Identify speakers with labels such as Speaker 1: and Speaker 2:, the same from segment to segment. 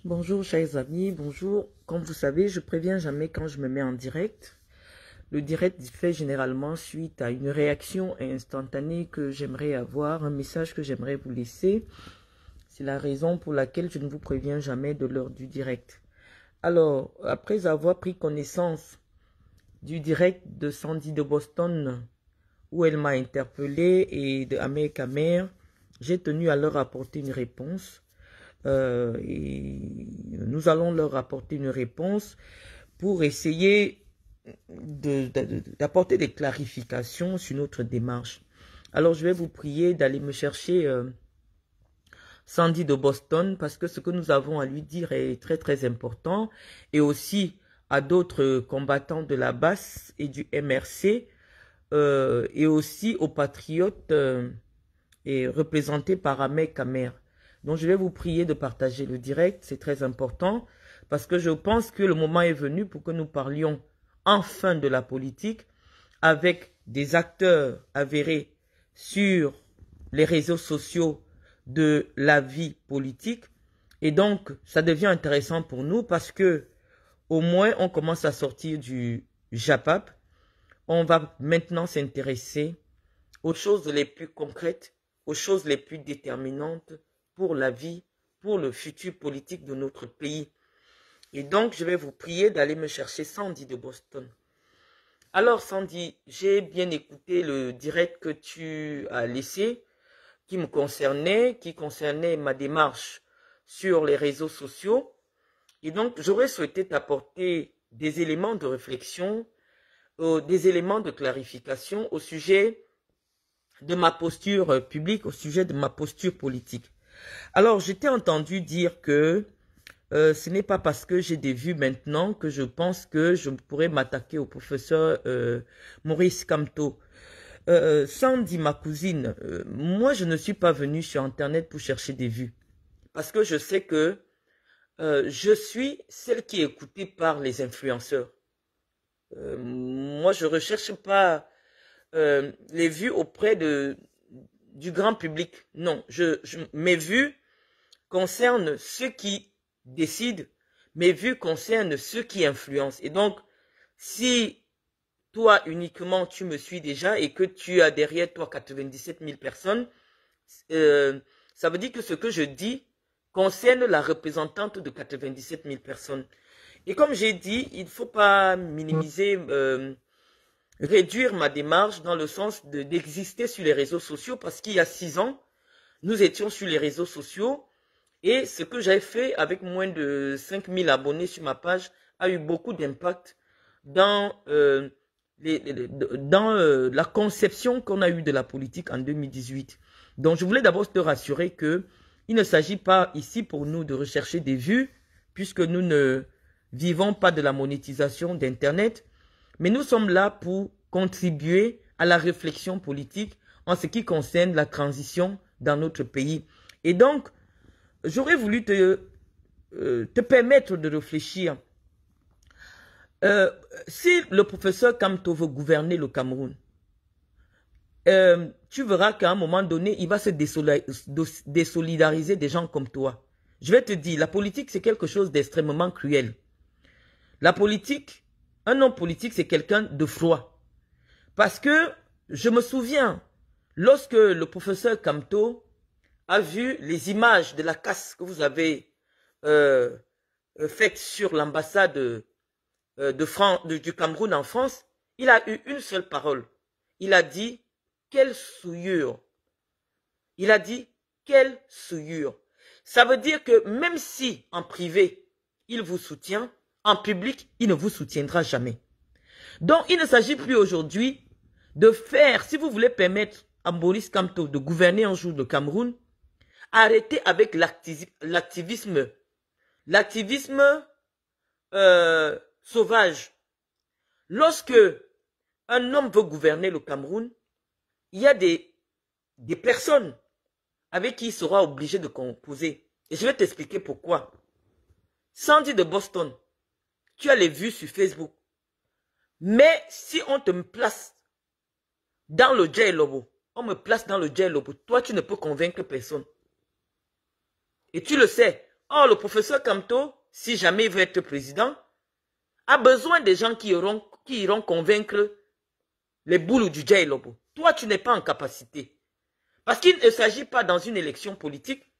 Speaker 1: Bonjour chers amis, bonjour. Comme vous savez, je préviens jamais quand je me mets en direct. Le direct fait généralement suite à une réaction instantanée que j'aimerais avoir, un message que j'aimerais vous laisser. C'est la raison pour laquelle je ne vous préviens jamais de l'heure du direct. Alors, après avoir pris connaissance du direct de Sandy de Boston, où elle m'a interpellé, et de Ahmed Kamer, j'ai tenu à leur apporter une réponse. Et nous allons leur apporter une réponse pour essayer d'apporter des clarifications sur notre démarche. Alors, je vais vous prier d'aller me chercher Sandy de Boston parce que ce que nous avons à lui dire est très très important, et aussi à d'autres combattants de la BAS et du MRC, et aussi aux patriotes et représentés par Ahmed Kamer. Donc, je vais vous prier de partager le direct, c'est très important, parce que je pense que le moment est venu pour que nous parlions enfin de la politique avec des acteurs avérés sur les réseaux sociaux de la vie politique. Et donc, ça devient intéressant pour nous parce que au moins, on commence à sortir du JAPAP. On va maintenant s'intéresser aux choses les plus concrètes, aux choses les plus déterminantes pour la vie, pour le futur politique de notre pays. Et donc, je vais vous prier d'aller me chercher Sandy de Boston. Alors, Sandy, j'ai bien écouté le direct que tu as laissé, qui me concernait, qui concernait ma démarche sur les réseaux sociaux. Et donc, j'aurais souhaité t'apporter des éléments de réflexion, des éléments de clarification au sujet de ma posture publique, au sujet de ma posture politique. Alors, je t'ai entendu dire que ce n'est pas parce que j'ai des vues maintenant que je pense que je pourrais m'attaquer au professeur Maurice Kamto. Sandy, ma cousine, moi je ne suis pas venue sur Internet pour chercher des vues. Parce que je sais que je suis celle qui est écoutée par les influenceurs. Moi je ne recherche pas les vues auprès du grand public. Non, mes vues concernent ceux qui décident, mes vues concernent ceux qui influencent. Et donc, si toi uniquement tu me suis déjà et que tu as derrière toi 97 000 personnes, ça veut dire que ce que je dis concerne la représentante de 97 000 personnes. Et comme j'ai dit, il ne faut pas minimiser, réduire ma démarche dans le sens d'exister sur les réseaux sociaux, parce qu'il y a 6 ans, nous étions sur les réseaux sociaux et ce que j'ai fait avec moins de 5 000 abonnés sur ma page a eu beaucoup d'impact dans, la conception qu'on a eue de la politique en 2018. Donc, je voulais d'abord te rassurer que il ne s'agit pas ici pour nous de rechercher des vues, puisque nous ne vivons pas de la monétisation d'Internet, mais nous sommes là pour contribuer à la réflexion politique en ce qui concerne la transition dans notre pays. Et donc, j'aurais voulu te permettre de réfléchir. Si le professeur Kamto veut gouverner le Cameroun, tu verras qu'à un moment donné, il va se désolidariser des gens comme toi. Je vais te dire, la politique, c'est quelque chose d'extrêmement cruel. La politique, un homme politique, c'est quelqu'un de froid. Parce que, je me souviens, lorsque le professeur Kamto a vu les images de la casse que vous avez faite sur l'ambassade du Cameroun en France, il a eu une seule parole. Il a dit, quelle souillure. Il a dit, quelle souillure. Ça veut dire que même si en privé, il vous soutient, en public, il ne vous soutiendra jamais. Donc, il ne s'agit plus aujourd'hui de faire, si vous voulez permettre à Maurice Kamto de gouverner un jour le Cameroun, arrêtez avec l'activisme. L'activisme sauvage. Lorsque un homme veut gouverner le Cameroun, il y a des personnes avec qui il sera obligé de composer. Et je vais t'expliquer pourquoi. Sandy de Boston, tu as les vues sur Facebook. Mais si on te place dans le J-Lobo, on me place dans le J-Lobo, toi tu ne peux convaincre personne. Et tu le sais, Or, le professeur Kamto, si jamais il veut être président, a besoin des gens qui iront convaincre les boules du Djay Lobo. Toi, tu n'es pas en capacité. Parce qu'il ne s'agit pas dans une élection politique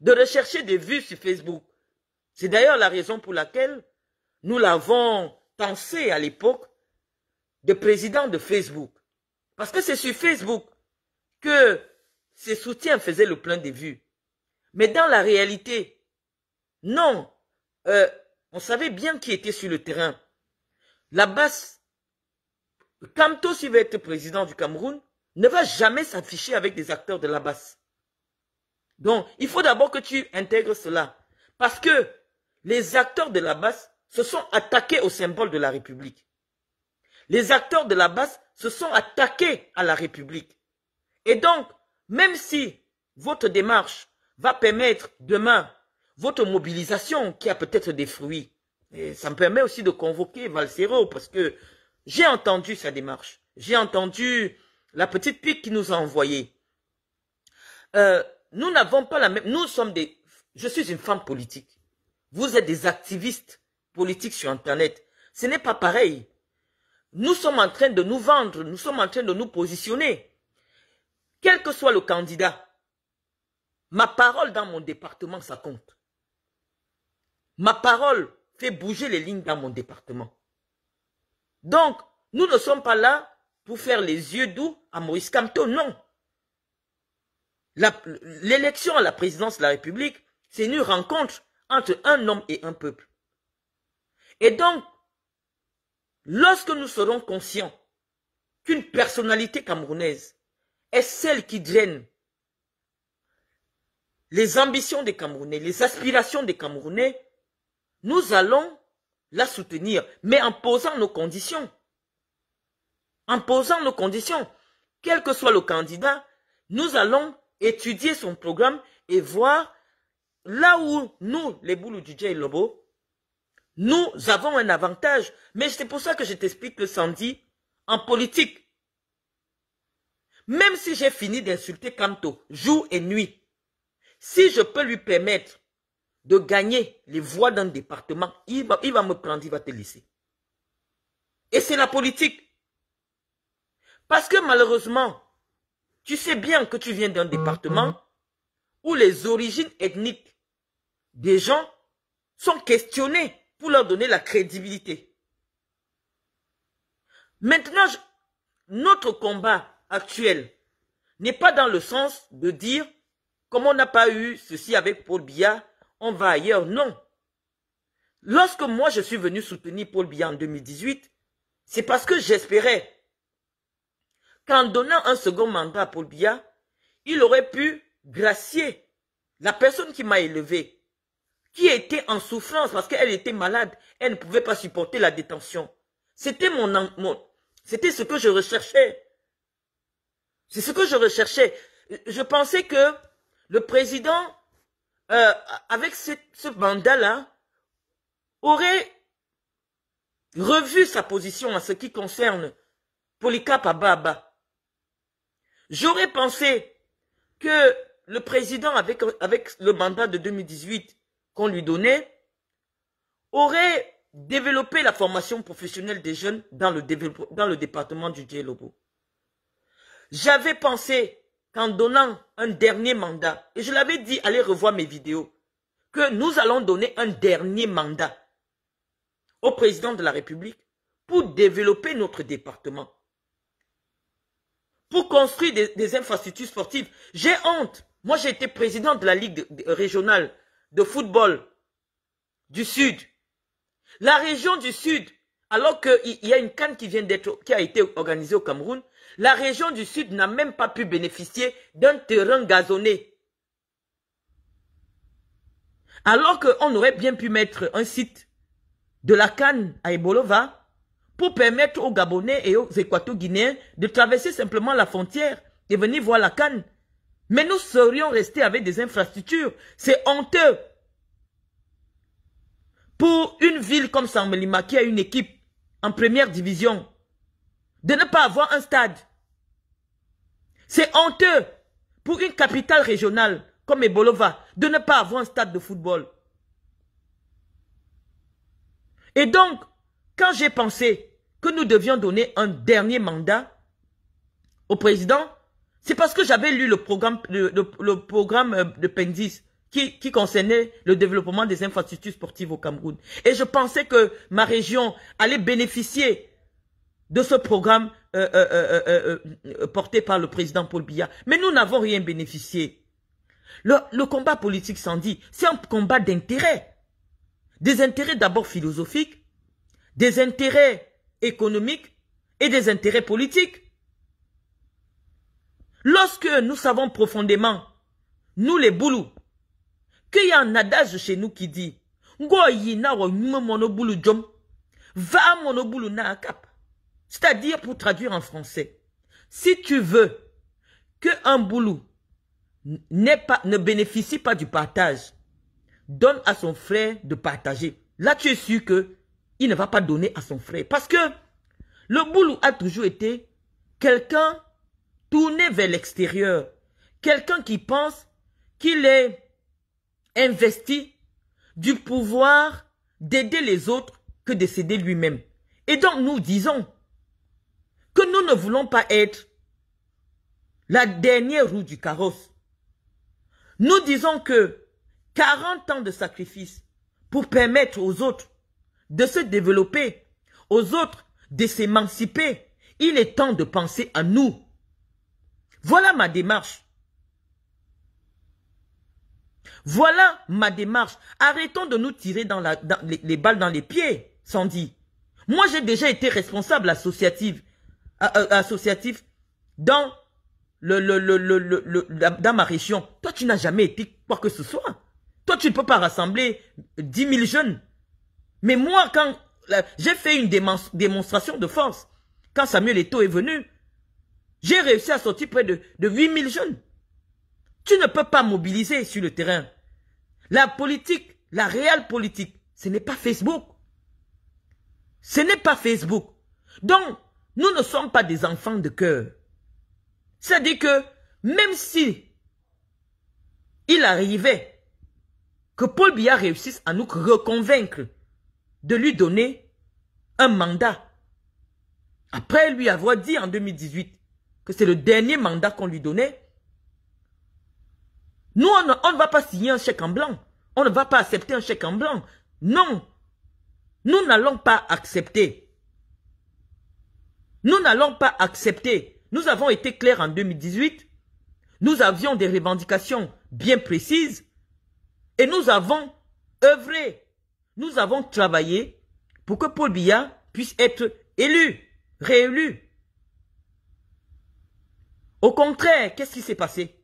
Speaker 1: de rechercher des vues sur Facebook. C'est d'ailleurs la raison pour laquelle nous l'avons pensé à l'époque de président de Facebook. Parce que c'est sur Facebook que ses soutiens faisaient le plein des vues. Mais dans la réalité, non. On savait bien qui était sur le terrain. La base, Kamto, s'il veut être président du Cameroun, ne va jamais s'afficher avec des acteurs de la base. Donc, il faut d'abord que tu intègres cela. Parce que les acteurs de la base se sont attaqués au symbole de la République. Les acteurs de la base se sont attaqués à la République. Et donc, même si votre démarche va permettre demain votre mobilisation qui a peut-être des fruits, et ça me permet aussi de convoquer Valsero parce que j'ai entendu sa démarche. J'ai entendu la petite pique qu'il nous a envoyée. Nous n'avons pas la même... Nous sommes des... Je suis une femme politique. Vous êtes des activistes politiques sur Internet. Ce n'est pas pareil. Nous sommes en train de nous vendre. Nous sommes en train de nous positionner. Quel que soit le candidat, ma parole dans mon département, ça compte. Ma parole fait bouger les lignes dans mon département. Donc, nous ne sommes pas là pour faire les yeux doux à Maurice Kamto, non. L'élection à la présidence de la République, c'est une rencontre entre un homme et un peuple. Et donc, lorsque nous serons conscients qu'une personnalité camerounaise est celle qui draine les ambitions des Camerounais, les aspirations des Camerounais, nous allons la soutenir, mais en posant nos conditions. En posant nos conditions. Quel que soit le candidat, nous allons étudier son programme et voir là où nous, les boules du Djay Lobo, nous avons un avantage. Mais c'est pour ça que je t'explique le Sandy en politique. Même si j'ai fini d'insulter Kamto jour et nuit, si je peux lui permettre de gagner les voix d'un département, il va me prendre, il va te laisser. Et c'est la politique. Parce que malheureusement, tu sais bien que tu viens d'un département où les origines ethniques des gens sont questionnées pour leur donner la crédibilité. Maintenant, notre combat actuel n'est pas dans le sens de dire, comme on n'a pas eu ceci avec Paul Biya, on va ailleurs. Non. Lorsque moi je suis venu soutenir Paul Biya en 2018, c'est parce que j'espérais qu'en donnant un second mandat à Paul Biya, il aurait pu gracier la personne qui m'a élevé, qui était en souffrance parce qu'elle était malade, elle ne pouvait pas supporter la détention. C'était c'était ce que je recherchais. C'est ce que je recherchais. Je pensais que le président, avec ce mandat-là, aurait revu sa position en ce qui concerne Polycarpe Ababa. J'aurais pensé que le président, avec le mandat de 2018 qu'on lui donnait, aurait développé la formation professionnelle des jeunes dans le département du Djay Lobo. J'avais pensé qu'en donnant un dernier mandat, et je l'avais dit, allez revoir mes vidéos, que nous allons donner un dernier mandat au président de la République pour développer notre département, pour construire des infrastructures sportives. J'ai honte. Moi, j'ai été président de la Ligue régionale de football du Sud. La région du Sud, alors qu'il y a une CAN qui a été organisée au Cameroun, la région du Sud n'a même pas pu bénéficier d'un terrain gazonné. Alors qu'on aurait bien pu mettre un site de la CAN à Ebolova pour permettre aux Gabonais et aux Équato-Guinéens de traverser simplement la frontière et venir voir la CAN. Mais nous serions restés avec des infrastructures. C'est honteux. Pour une ville comme Saint-Melima qui a une équipe en première division, de ne pas avoir un stade. C'est honteux pour une capitale régionale comme Ebolova de ne pas avoir un stade de football. Et donc, quand j'ai pensé que nous devions donner un dernier mandat au président, c'est parce que j'avais lu le programme de Pendis qui concernait le développement des infrastructures sportives au Cameroun. Et je pensais que ma région allait bénéficier de ce programme porté par le président Paul Biya. Mais nous n'avons rien bénéficié. Le combat politique, Sandy, c'est un combat d'intérêts. Des intérêts d'abord philosophiques, des intérêts économiques et des intérêts politiques. Lorsque nous savons profondément, nous les boulous, qu'il y a un adage chez nous qui dit c'est-à-dire, pour traduire en français, si tu veux qu'un boulou ne bénéficie pas du partage, donne à son frère de partager. Là, tu es sûr qu'il ne va pas donner à son frère. Parce que le boulou a toujours été quelqu'un tourné vers l'extérieur. Quelqu'un qui pense qu'il est investi du pouvoir d'aider les autres que de s'aider lui-même. Et donc, nous disons que nous ne voulons pas être la dernière roue du carrosse. Nous disons que 40 ans de sacrifice pour permettre aux autres de se développer, aux autres de s'émanciper, il est temps de penser à nous. Voilà ma démarche. Voilà ma démarche. Arrêtons de nous tirer les balles dans les pieds, Sandy. Moi, j'ai déjà été responsable associatif dans dans ma région. Toi, tu n'as jamais été quoi que ce soit. Toi, tu ne peux pas rassembler 10 000 jeunes. Mais moi, quand j'ai fait une démonstration de force, quand Samuel Eto'o est venu, j'ai réussi à sortir près de 8 000 jeunes. Tu ne peux pas mobiliser sur le terrain. La politique, la réelle politique, ce n'est pas Facebook. Ce n'est pas Facebook. Donc, nous ne sommes pas des enfants de cœur. C'est-à-dire que, même si il arrivait que Paul Biya réussisse à nous reconvaincre de lui donner un mandat, après lui avoir dit en 2018 que c'est le dernier mandat qu'on lui donnait, nous, on ne va pas signer un chèque en blanc. On ne va pas accepter un chèque en blanc. Non. Nous n'allons pas accepter. Nous n'allons pas accepter. Nous avons été clairs en 2018. Nous avions des revendications bien précises. Et nous avons œuvré. Nous avons travaillé pour que Paul Biya puisse être élu, réélu. Au contraire, qu'est-ce qui s'est passé?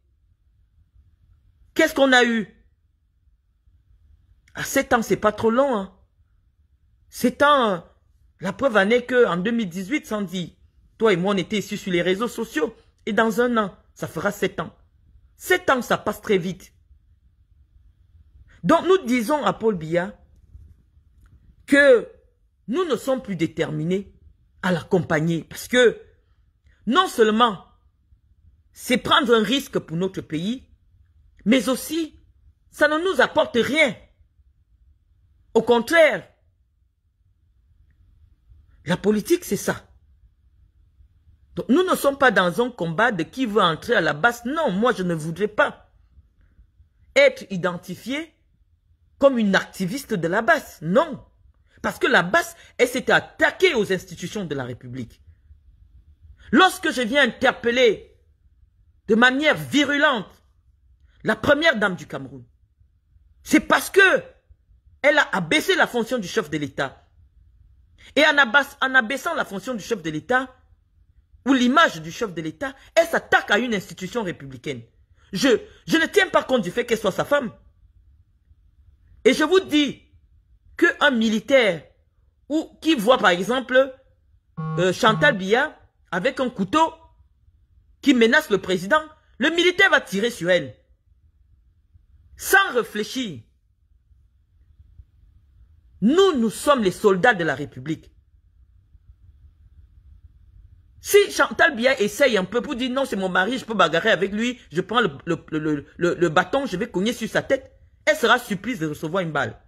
Speaker 1: Qu'est-ce qu'on a eu? À 7 ans, c'est pas trop long. Hein? 7 ans, la preuve en est qu'en 2018, Sandy, toi et moi, on était ici sur les réseaux sociaux. Et dans un an, ça fera 7 ans. 7 ans, ça passe très vite. Donc, nous disons à Paul Biya que nous ne sommes plus déterminés à l'accompagner. Parce que, non seulement, c'est prendre un risque pour notre pays, mais aussi, ça ne nous apporte rien. Au contraire, la politique, c'est ça. Donc, nous ne sommes pas dans un combat de qui veut entrer à la base. Non, moi, je ne voudrais pas être identifié comme une activiste de la base. Non. Parce que la base, elle s'était attaquée aux institutions de la République. Lorsque je viens interpeller de manière virulente la première dame du Cameroun, c'est parce que elle a abaissé la fonction du chef de l'État. Et en abaissant la fonction du chef de l'État, ou l'image du chef de l'État, elle s'attaque à une institution républicaine. Je ne tiens pas compte du fait qu'elle soit sa femme. Et je vous dis qu'un militaire ou qui voit par exemple Chantal Biya avec un couteau qui menace le président, le militaire va tirer sur elle. Sans réfléchir. Nous sommes les soldats de la République. Si Chantal Biya essaye un peu pour dire non, c'est mon mari, je peux bagarrer avec lui, je prends le bâton, je vais cogner sur sa tête, elle sera surprise de recevoir une balle.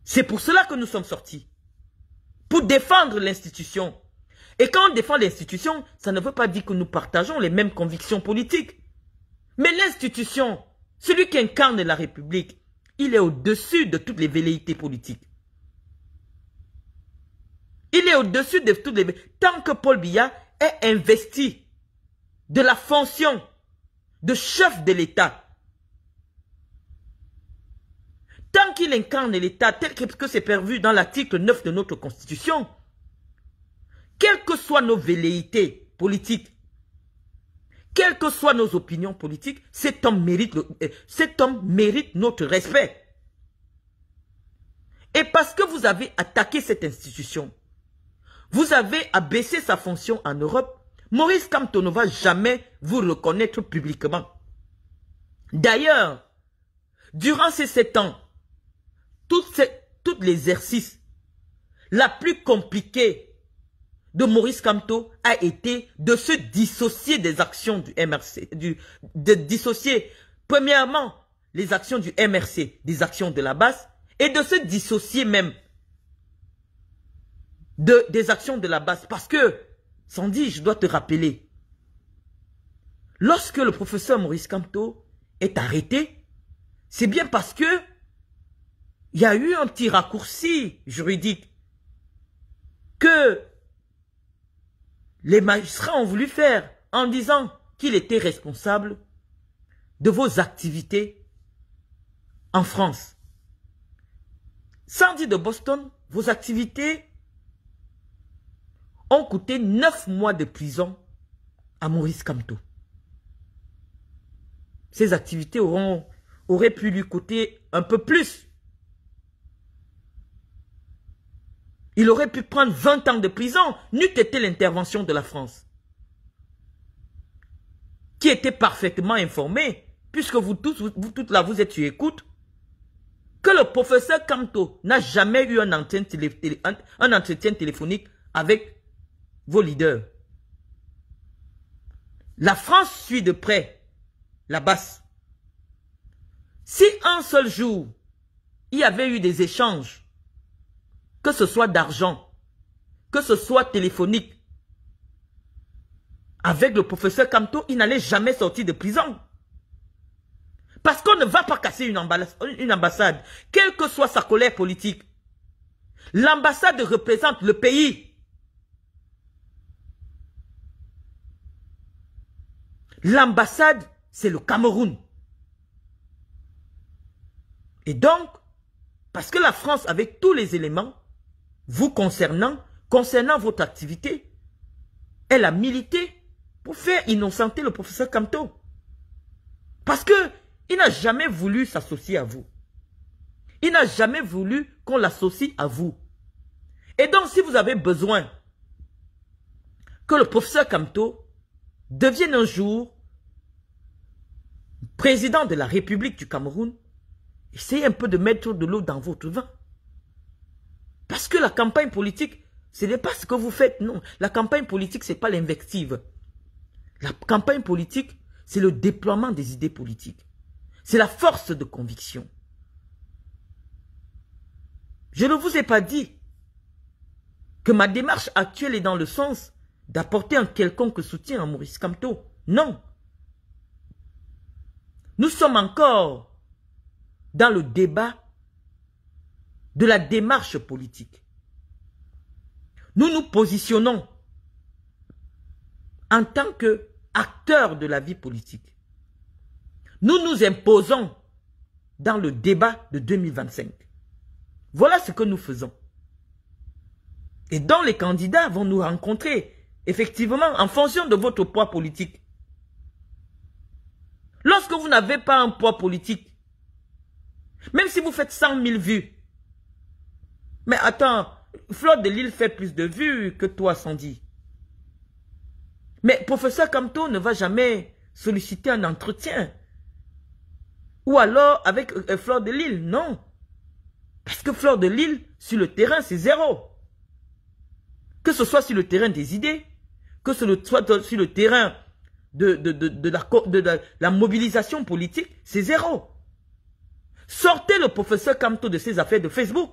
Speaker 1: C'est pour cela que nous sommes sortis. Pour défendre l'institution. Et quand on défend l'institution, ça ne veut pas dire que nous partageons les mêmes convictions politiques. Mais l'institution, celui qui incarne la République, il est au-dessus de toutes les velléités politiques. Il est au-dessus de toutes les... Tant que Paul Biya est investi de la fonction de chef de l'État, tant qu'il incarne l'État tel que c'est prévu dans l'article 9 de notre Constitution, quelles que soient nos velléités politiques, quelles que soient nos opinions politiques, cet homme mérite notre respect. Et parce que vous avez attaqué cette institution, vous avez abaissé sa fonction en Europe, Maurice Kamto ne va jamais vous reconnaître publiquement. D'ailleurs, durant ces 7 ans, tout l'exercice la plus compliquée de Maurice Kamto a été de se dissocier des actions du MRC, de dissocier premièrement les actions du MRC des actions de la base et de se dissocier même des actions de la base. Parce que, Sandy, je dois te rappeler, lorsque le professeur Maurice Kamto est arrêté, c'est bien parce que il y a eu un petit raccourci juridique que les magistrats ont voulu faire en disant qu'il était responsable de vos activités en France. Sandy de Boston, vos activités ont coûté 9 mois de prison à Maurice Kamto. Ces activités auraient pu lui coûter un peu plus. Il aurait pu prendre 20 ans de prison, n'eût été l'intervention de la France, qui était parfaitement informée, puisque vous toutes là, vous êtes sur écoute, que le professeur Kamto n'a jamais eu un entretien téléphonique avec vos leaders. La France suit de près la basse. Si un seul jour, il y avait eu des échanges, que ce soit d'argent, que ce soit téléphonique, avec le professeur Kamto, il n'allait jamais sortir de prison. Parce qu'on ne va pas casser une ambassade, quelle que soit sa colère politique. L'ambassade représente le pays. L'ambassade, c'est le Cameroun. Et donc, parce que la France, avec tous les éléments, vous concernant votre activité, elle a milité pour faire innocenter le professeur Kamto. Parce que il n'a jamais voulu s'associer à vous. Il n'a jamais voulu qu'on l'associe à vous. Et donc, si vous avez besoin que le professeur Kamto devienne un jour président de la République du Cameroun, essayez un peu de mettre de l'eau dans votre vin. Parce que la campagne politique, ce n'est pas ce que vous faites, non. La campagne politique, ce n'est pas l'invective. La campagne politique, c'est le déploiement des idées politiques. C'est la force de conviction. Je ne vous ai pas dit que ma démarche actuelle est dans le sens d'apporter un quelconque soutien à Maurice Kamto. Non. Nous sommes encore dans le débat de la démarche politique. Nous nous positionnons en tant qu'acteurs de la vie politique. Nous nous imposons dans le débat de 2025. Voilà ce que nous faisons. Et donc les candidats vont nous rencontrer, effectivement, en fonction de votre poids politique. Lorsque vous n'avez pas un poids politique, même si vous faites 100 000 vues, mais attends, Fleur de Lille fait plus de vues que toi, Sandy. Mais professeur Kamto ne va jamais solliciter un entretien. Ou alors avec Fleur de Lille, non. Parce que Fleur de Lille, sur le terrain, c'est zéro. Que ce soit sur le terrain des idées, que ce soit sur le terrain de la mobilisation politique, c'est zéro. Sortez le professeur Kamto de ses affaires de Facebook.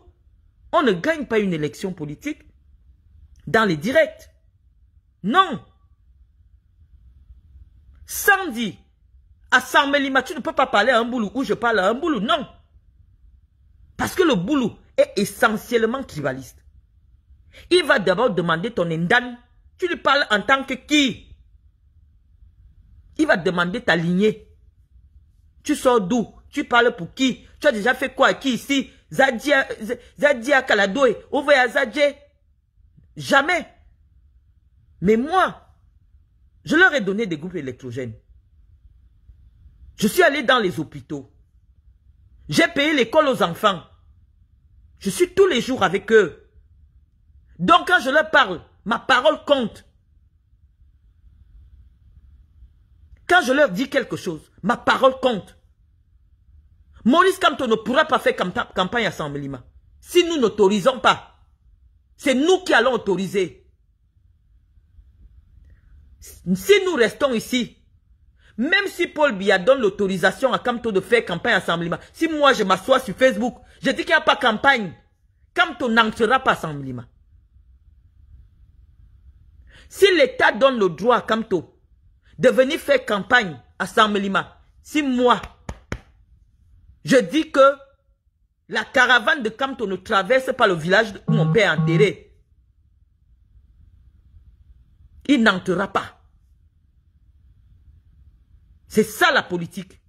Speaker 1: On ne gagne pas une élection politique dans les directs. Non. Sandy, à Samelima, tu ne peux pas parler à un boulot ou je parle à un boulot. Non. Parce que le boulot est essentiellement tribaliste. Il va d'abord demander ton indane. Tu lui parles en tant que qui? Il va demander ta lignée. Tu sors d'où? Tu parles pour qui? Tu as déjà fait quoi à qui ici? Zadia Kaladoe, Ouvea Zadje. Jamais. Mais moi, je leur ai donné des groupes électrogènes. Je suis allé dans les hôpitaux. J'ai payé l'école aux enfants. Je suis tous les jours avec eux. Donc quand je leur parle, ma parole compte. Quand je leur dis quelque chose, ma parole compte. Maurice Kamto ne pourra pas faire campagne à Samelima. Si nous n'autorisons pas, c'est nous qui allons autoriser. Si nous restons ici, même si Paul Biya donne l'autorisation à Kamto de faire campagne à Samelima, si moi je m'assois sur Facebook, je dis qu'il n'y a pas campagne, Kamto n'entrera pas à Samelima. Si l'État donne le droit à Kamto de venir faire campagne à Samelima, si moi, je dis que la caravane de Kamto ne traverse pas le village où mon père est enterré, il n'entrera pas. C'est ça la politique.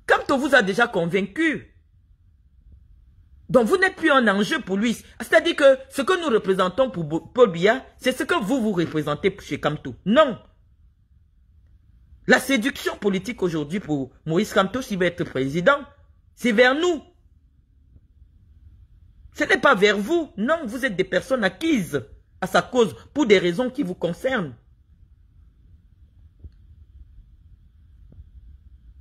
Speaker 1: Kamto vous a déjà convaincu. Donc vous n'êtes plus un enjeu pour lui. C'est-à-dire que ce que nous représentons pour Paul Biya, c'est ce que vous représentez chez Kamto. Non. La séduction politique aujourd'hui pour Maurice Kamto, s'il va être président, c'est vers nous. Ce n'est pas vers vous. Non, vous êtes des personnes acquises à sa cause pour des raisons qui vous concernent.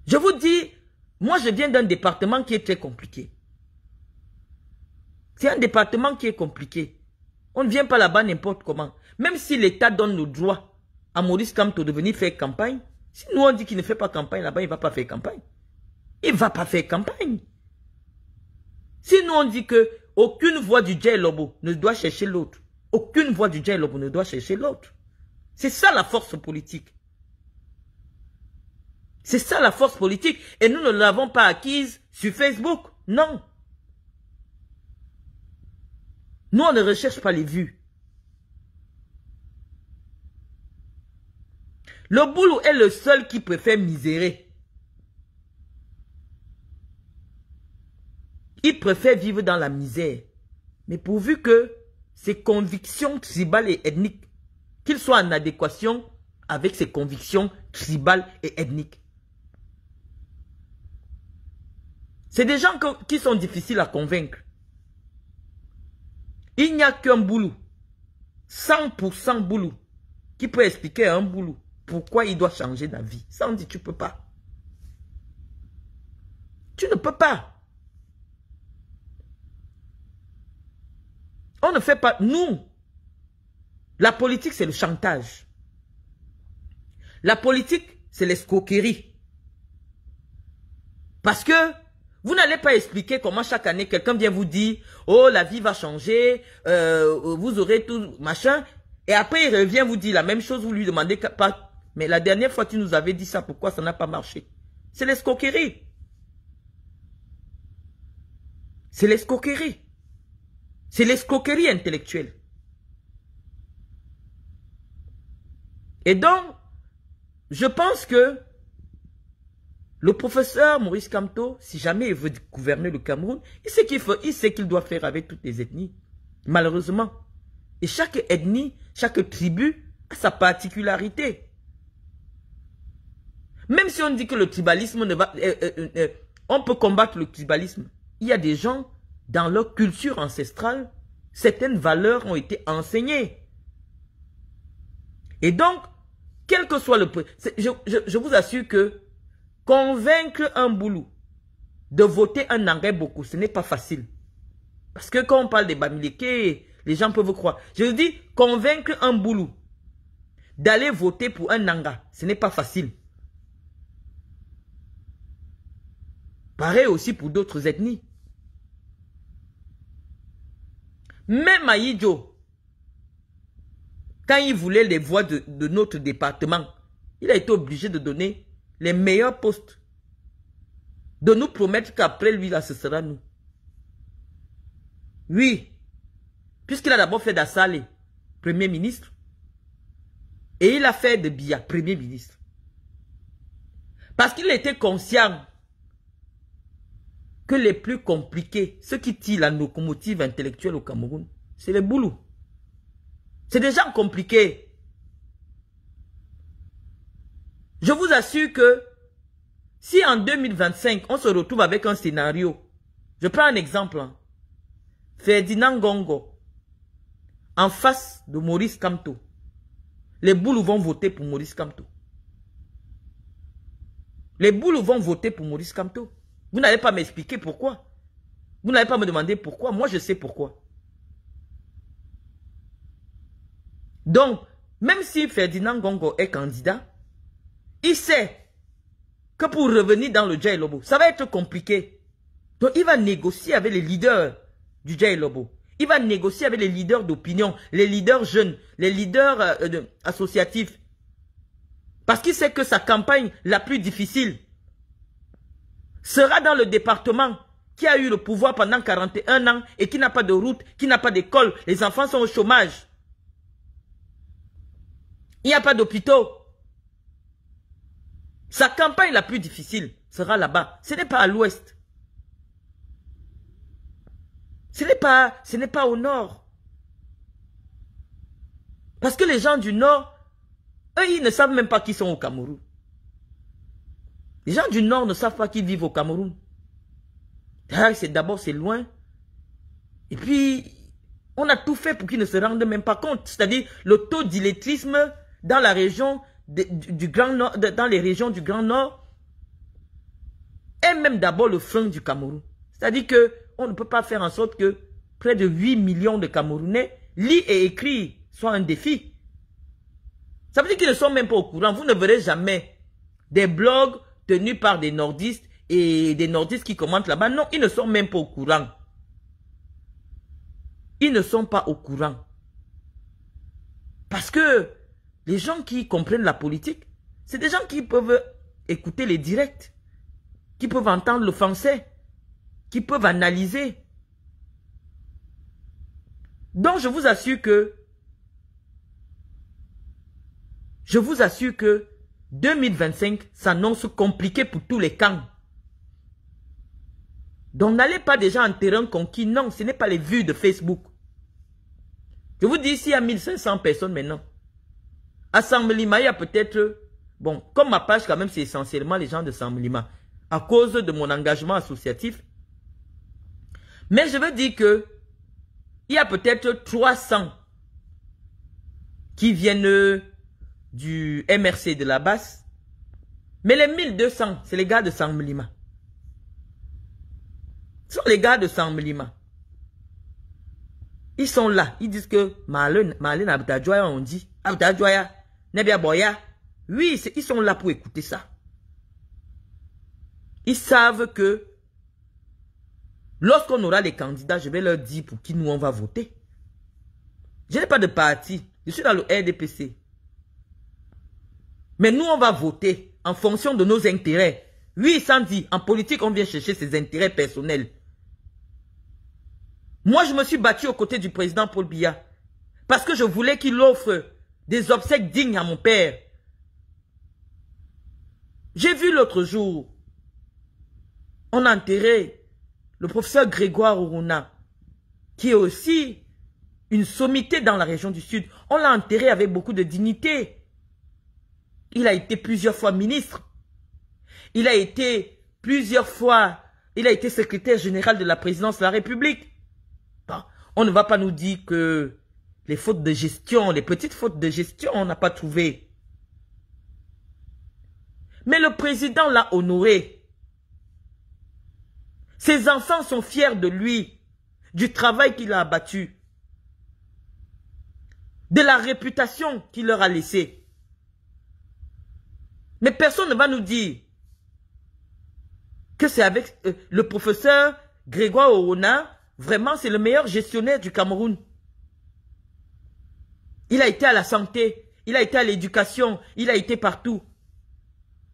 Speaker 1: Je vous dis, moi je viens d'un département qui est très compliqué. C'est un département qui est compliqué. On ne vient pas là-bas n'importe comment. Même si l'État donne le droit à Maurice Kamto de venir faire campagne, si nous on dit qu'il ne fait pas campagne là-bas, il ne va pas faire campagne. Il ne va pas faire campagne. Si nous on dit que aucune voix du Djay Lobo ne doit chercher l'autre, aucune voix du Djay Lobo ne doit chercher l'autre. C'est ça la force politique. C'est ça la force politique. Et nous ne l'avons pas acquise sur Facebook. Non. Nous, on ne recherche pas les vues. Le boulot est le seul qui préfère misérer. Il préfère vivre dans la misère. Mais pourvu que ses convictions tribales et ethniques, qu'il soit en adéquation avec ses convictions tribales et ethniques. C'est des gens qui sont difficiles à convaincre. Il n'y a qu'un boulot, 100% boulot, qui peut expliquer à un boulot pourquoi il doit changer d'avis. Ça on dit tu ne peux pas. Tu ne peux pas. On ne fait pas, nous, la politique c'est le chantage. La politique c'est l'escroquerie. Parce que vous n'allez pas expliquer comment chaque année quelqu'un vient vous dire « Oh, la vie va changer, vous aurez tout, machin. » Et après, il revient vous dire la même chose, vous lui demandez pas. Mais la dernière fois, tu nous avais dit ça, pourquoi ça n'a pas marché? C'est l'escroquerie. C'est l'escroquerie. C'est l'escroquerie intellectuelle. Et donc, je pense que le professeur Maurice Kamto, si jamais il veut gouverner le Cameroun, il sait qu'il doit faire avec toutes les ethnies. Malheureusement. Et chaque ethnie, chaque tribu a sa particularité. Même si on dit que le tribalisme ne va... on peut combattre le tribalisme. Il y a des gens, dans leur culture ancestrale, certaines valeurs ont été enseignées. Et donc, quel que soit le... Je vous assure que convaincre un boulot de voter un Nangais beaucoup, ce n'est pas facile. Parce que quand on parle des Bamileke, les gens peuvent croire. Je vous dis, convaincre un boulot d'aller voter pour un Nanga, ce n'est pas facile. Pareil aussi pour d'autres ethnies. Même Aïdjo, quand il voulait les voix de notre département, il a été obligé de donner les meilleurs postes. De nous promettre qu'après lui, là, ce sera nous. Oui. Puisqu'il a d'abord fait d'Assale, Premier ministre. Et il a fait de Biya, Premier ministre. Parce qu'il était conscient que les plus compliqués, ceux qui tirent la locomotive intellectuelle au Cameroun, c'est les boulous. C'est des gens compliqués. Je vous assure que si en 2025, on se retrouve avec un scénario, je prends un exemple, hein. Ferdinand Gongo, en face de Maurice Kamto, les boulous vont voter pour Maurice Kamto. Les boulous vont voter pour Maurice Kamto. Vous n'allez pas m'expliquer pourquoi. Vous n'allez pas me demander pourquoi. Moi, je sais pourquoi. Donc, même si Ferdinand Gongo est candidat, il sait que pour revenir dans le Djay Lobo, ça va être compliqué. Donc, il va négocier avec les leaders du Djay Lobo. Il va négocier avec les leaders d'opinion, les leaders jeunes, les leaders associatifs. Parce qu'il sait que sa campagne la plus difficile sera dans le département qui a eu le pouvoir pendant 41 ans et qui n'a pas de route, qui n'a pas d'école. Les enfants sont au chômage. Il n'y a pas d'hôpitaux. Sa campagne la plus difficile sera là-bas. Ce n'est pas à l'ouest. Ce n'est pas au nord. Parce que les gens du nord, eux, ils ne savent même pas qu'ils sont au Cameroun. Les gens du nord ne savent pas qu'ils vivent au Cameroun. D'abord, c'est loin. Et puis, on a tout fait pour qu'ils ne se rendent même pas compte. C'est-à-dire, le taux d'illettrisme dans la région du Grand Nord, dans les régions du Grand Nord, est même d'abord le frein du Cameroun. C'est-à-dire que on ne peut pas faire en sorte que près de 8 millions de Camerounais lisent et écrivent soit un défi. Ça veut dire qu'ils ne sont même pas au courant. Vous ne verrez jamais des blogs tenus par des nordistes et des nordistes qui commentent là-bas. Non, ils ne sont même pas au courant. Ils ne sont pas au courant. Parce que les gens qui comprennent la politique, c'est des gens qui peuvent écouter les directs, qui peuvent entendre le français, qui peuvent analyser. Donc je vous assure que 2025 s'annonce compliqué pour tous les camps. Donc n'allez pas déjà en terrain conquis. Non, ce n'est pas les vues de Facebook. Je vous dis, s'il y a 1500 personnes maintenant, à Samblima, il y a peut-être... Bon, comme ma page quand même, c'est essentiellement les gens de Samblima, à cause de mon engagement associatif. Mais je veux dire que il y a peut-être 300 qui viennent du MRC de la Basse. Mais les 1200, c'est les gars de Samblima. Ce sont les gars de Samblima. Ils sont là. Ils disent que Marlène Abdadjoya, on dit. Abdadjoya, Nebia Boya. Oui, ils sont là pour écouter ça. Ils savent que lorsqu'on aura les candidats, je vais leur dire pour qui nous on va voter. Je n'ai pas de parti. Je suis dans le RDPC. Mais nous, on va voter en fonction de nos intérêts. Oui, sans dire, en politique, on vient chercher ses intérêts personnels. Moi, je me suis battu aux côtés du président Paul Biya. Parce que je voulais qu'il offre des obsèques dignes à mon père. J'ai vu l'autre jour, on a enterré le professeur Grégoire Oruna, qui est aussi une sommité dans la région du Sud. On l'a enterré avec beaucoup de dignité. Il a été plusieurs fois ministre. Il a été plusieurs fois, il a été secrétaire général de la présidence de la République. Bon, on ne va pas nous dire que les fautes de gestion, les petites fautes de gestion, on n'a pas trouvé. Mais le président l'a honoré. Ses enfants sont fiers de lui, du travail qu'il a abattu, de la réputation qu'il leur a laissée. Mais personne ne va nous dire que c'est avec le professeur Grégoire Oruna vraiment, c'est le meilleur gestionnaire du Cameroun. Il a été à la santé, il a été à l'éducation, il a été partout.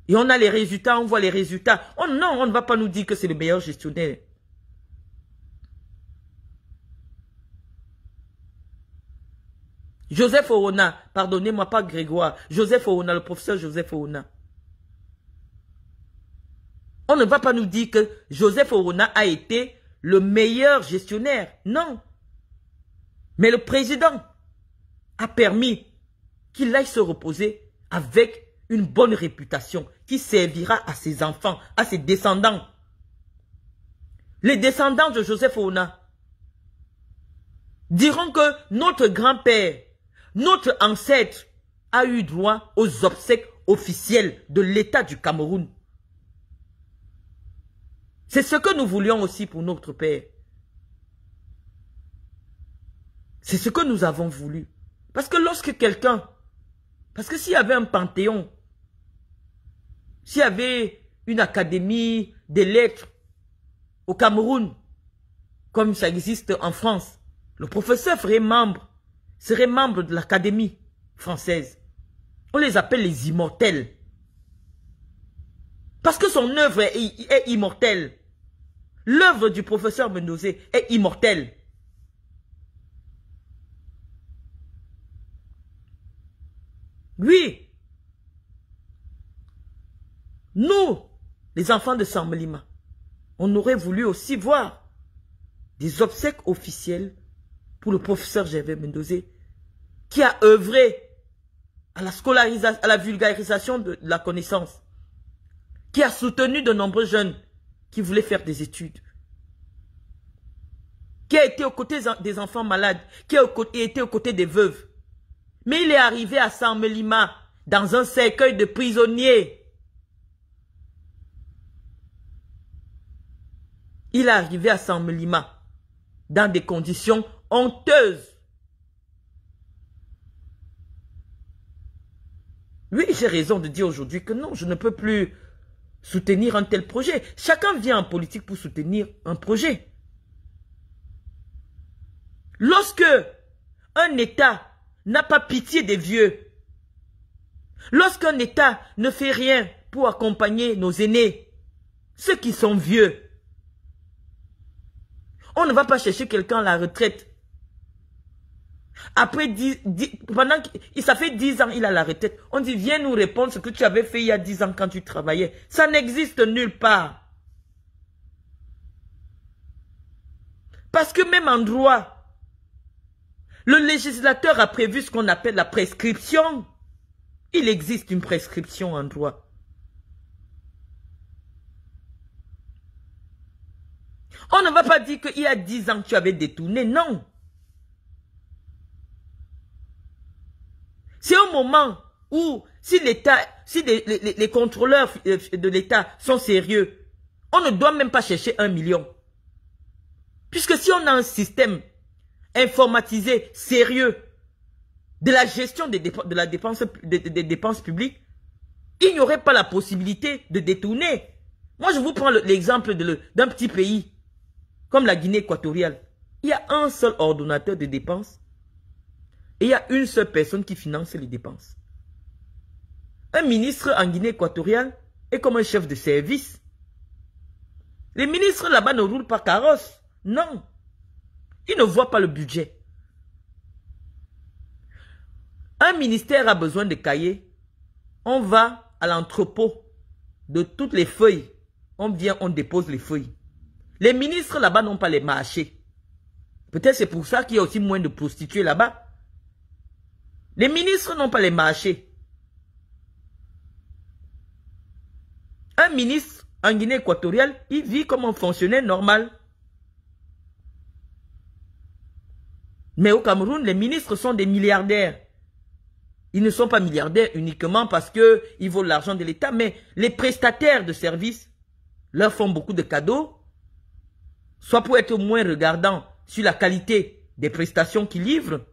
Speaker 1: Et on a les résultats, on voit les résultats. Oh non, on ne va pas nous dire que c'est le meilleur gestionnaire. Joseph Orona, pardonnez-moi pas Grégoire, Joseph Orona, le professeur Joseph Orona. On ne va pas nous dire que Joseph Orona a été le meilleur gestionnaire. Non. Mais le président a permis qu'il aille se reposer avec une bonne réputation qui servira à ses enfants, à ses descendants. Les descendants de Joseph Orona diront que notre grand-père, notre ancêtre a eu droit aux obsèques officielles de l'État du Cameroun. C'est ce que nous voulions aussi pour notre père. C'est ce que nous avons voulu. Parce que lorsque quelqu'un... Parce que s'il y avait un panthéon, s'il y avait une académie des lettres au Cameroun, comme ça existe en France, le professeur serait membre de l'académie française. On les appelle les immortels. Parce que son œuvre est immortelle. L'œuvre du professeur Mendozé est immortelle. Oui. Nous, les enfants de Sammelima, on aurait voulu aussi voir des obsèques officielles pour le professeur Gervais Mendozé, qui a œuvré à la scolarisation, à la vulgarisation de la connaissance, qui a soutenu de nombreux jeunes qui voulaient faire des études, qui a été aux côtés des enfants malades, qui a été aux côtés des veuves. Mais il est arrivé à Sammelima dans un cercueil de prisonniers. Il est arrivé à Sammelima dans des conditions honteuses. Oui, j'ai raison de dire aujourd'hui que non, je ne peux plus soutenir un tel projet. Chacun vient en politique pour soutenir un projet. Lorsque un État n'a pas pitié des vieux, lorsqu'un État ne fait rien pour accompagner nos aînés, ceux qui sont vieux, on ne va pas chercher quelqu'un à la retraite. Après ça fait 10 ans, il a la retraite. On dit, viens nous répondre ce que tu avais fait il y a 10 ans quand tu travaillais. Ça n'existe nulle part. Parce que même en droit, le législateur a prévu ce qu'on appelle la prescription. Il existe une prescription en droit. On ne va pas dire qu'il y a 10 ans tu avais détourné, non. C'est un moment où, si l'État, si les contrôleurs de l'État sont sérieux, on ne doit même pas chercher 1 million. Puisque si on a un système informatisé, sérieux, de la gestion des dépenses publiques, il n'y aurait pas la possibilité de détourner. Moi, je vous prends l'exemple d'un petit pays, comme la Guinée équatoriale. Il y a un seul ordonnateur de dépenses et il y a une seule personne qui finance les dépenses. Un ministre en Guinée équatoriale est comme un chef de service. Les ministres là-bas ne roulent pas carrosse. Non. Ils ne voient pas le budget. Un ministère a besoin de cahiers. On va à l'entrepôt de toutes les feuilles. On vient, on dépose les feuilles. Les ministres là-bas n'ont pas les marchés. Peut-être c'est pour ça qu'il y a aussi moins de prostituées là-bas. Les ministres n'ont pas les marchés. Un ministre en Guinée équatoriale, il vit comme un fonctionnaire normal. Mais au Cameroun, les ministres sont des milliardaires. Ils ne sont pas milliardaires uniquement parce qu'ils volent l'argent de l'État, mais les prestataires de services leur font beaucoup de cadeaux, soit pour être moins regardants sur la qualité des prestations qu'ils livrent,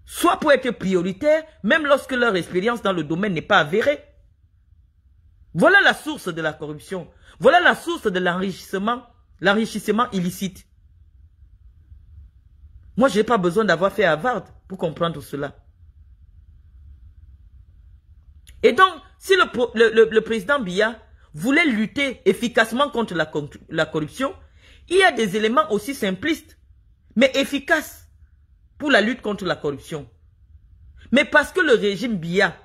Speaker 1: soit pour être prioritaires, même lorsque leur expérience dans le domaine n'est pas avérée. Voilà la source de la corruption. Voilà la source de l'enrichissement illicite. Moi, je n'ai pas besoin d'avoir fait Harvard pour comprendre cela. Et donc, si le président Biya voulait lutter efficacement contre la corruption, il y a des éléments aussi simplistes, mais efficaces pour la lutte contre la corruption. Mais parce que le régime Biya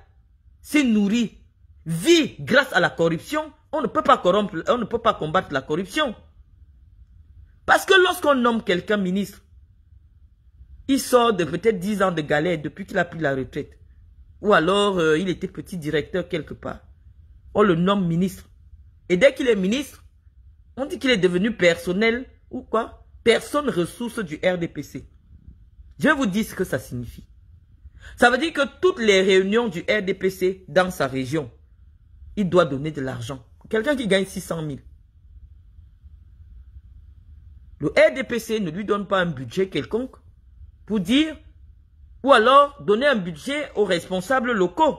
Speaker 1: s'est nourri, vit grâce à la corruption, on ne peut pas corrompre, on ne peut pas combattre la corruption. Parce que lorsqu'on nomme quelqu'un ministre, il sort de peut-être 10 ans de galère depuis qu'il a pris la retraite. Ou alors, il était petit directeur quelque part. On le nomme ministre. Et dès qu'il est ministre, on dit qu'il est devenu personnel ou quoi? Personne ressource du RDPC. Je vais vous dire ce que ça signifie. Ça veut dire que toutes les réunions du RDPC dans sa région, il doit donner de l'argent. Quelqu'un qui gagne 600 000. Le RDPC ne lui donne pas un budget quelconque pour dire, ou alors donner un budget aux responsables locaux.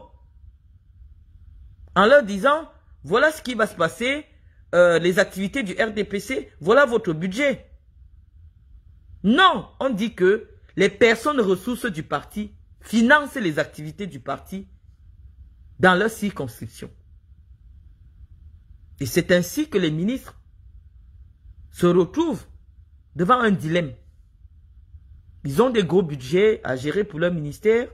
Speaker 1: En leur disant, voilà ce qui va se passer, les activités du RDPC, voilà votre budget. Non, on dit que les personnes ressources du parti financent les activités du parti dans leur circonscription. Et c'est ainsi que les ministres se retrouvent devant un dilemme. Ils ont des gros budgets à gérer pour leur ministère.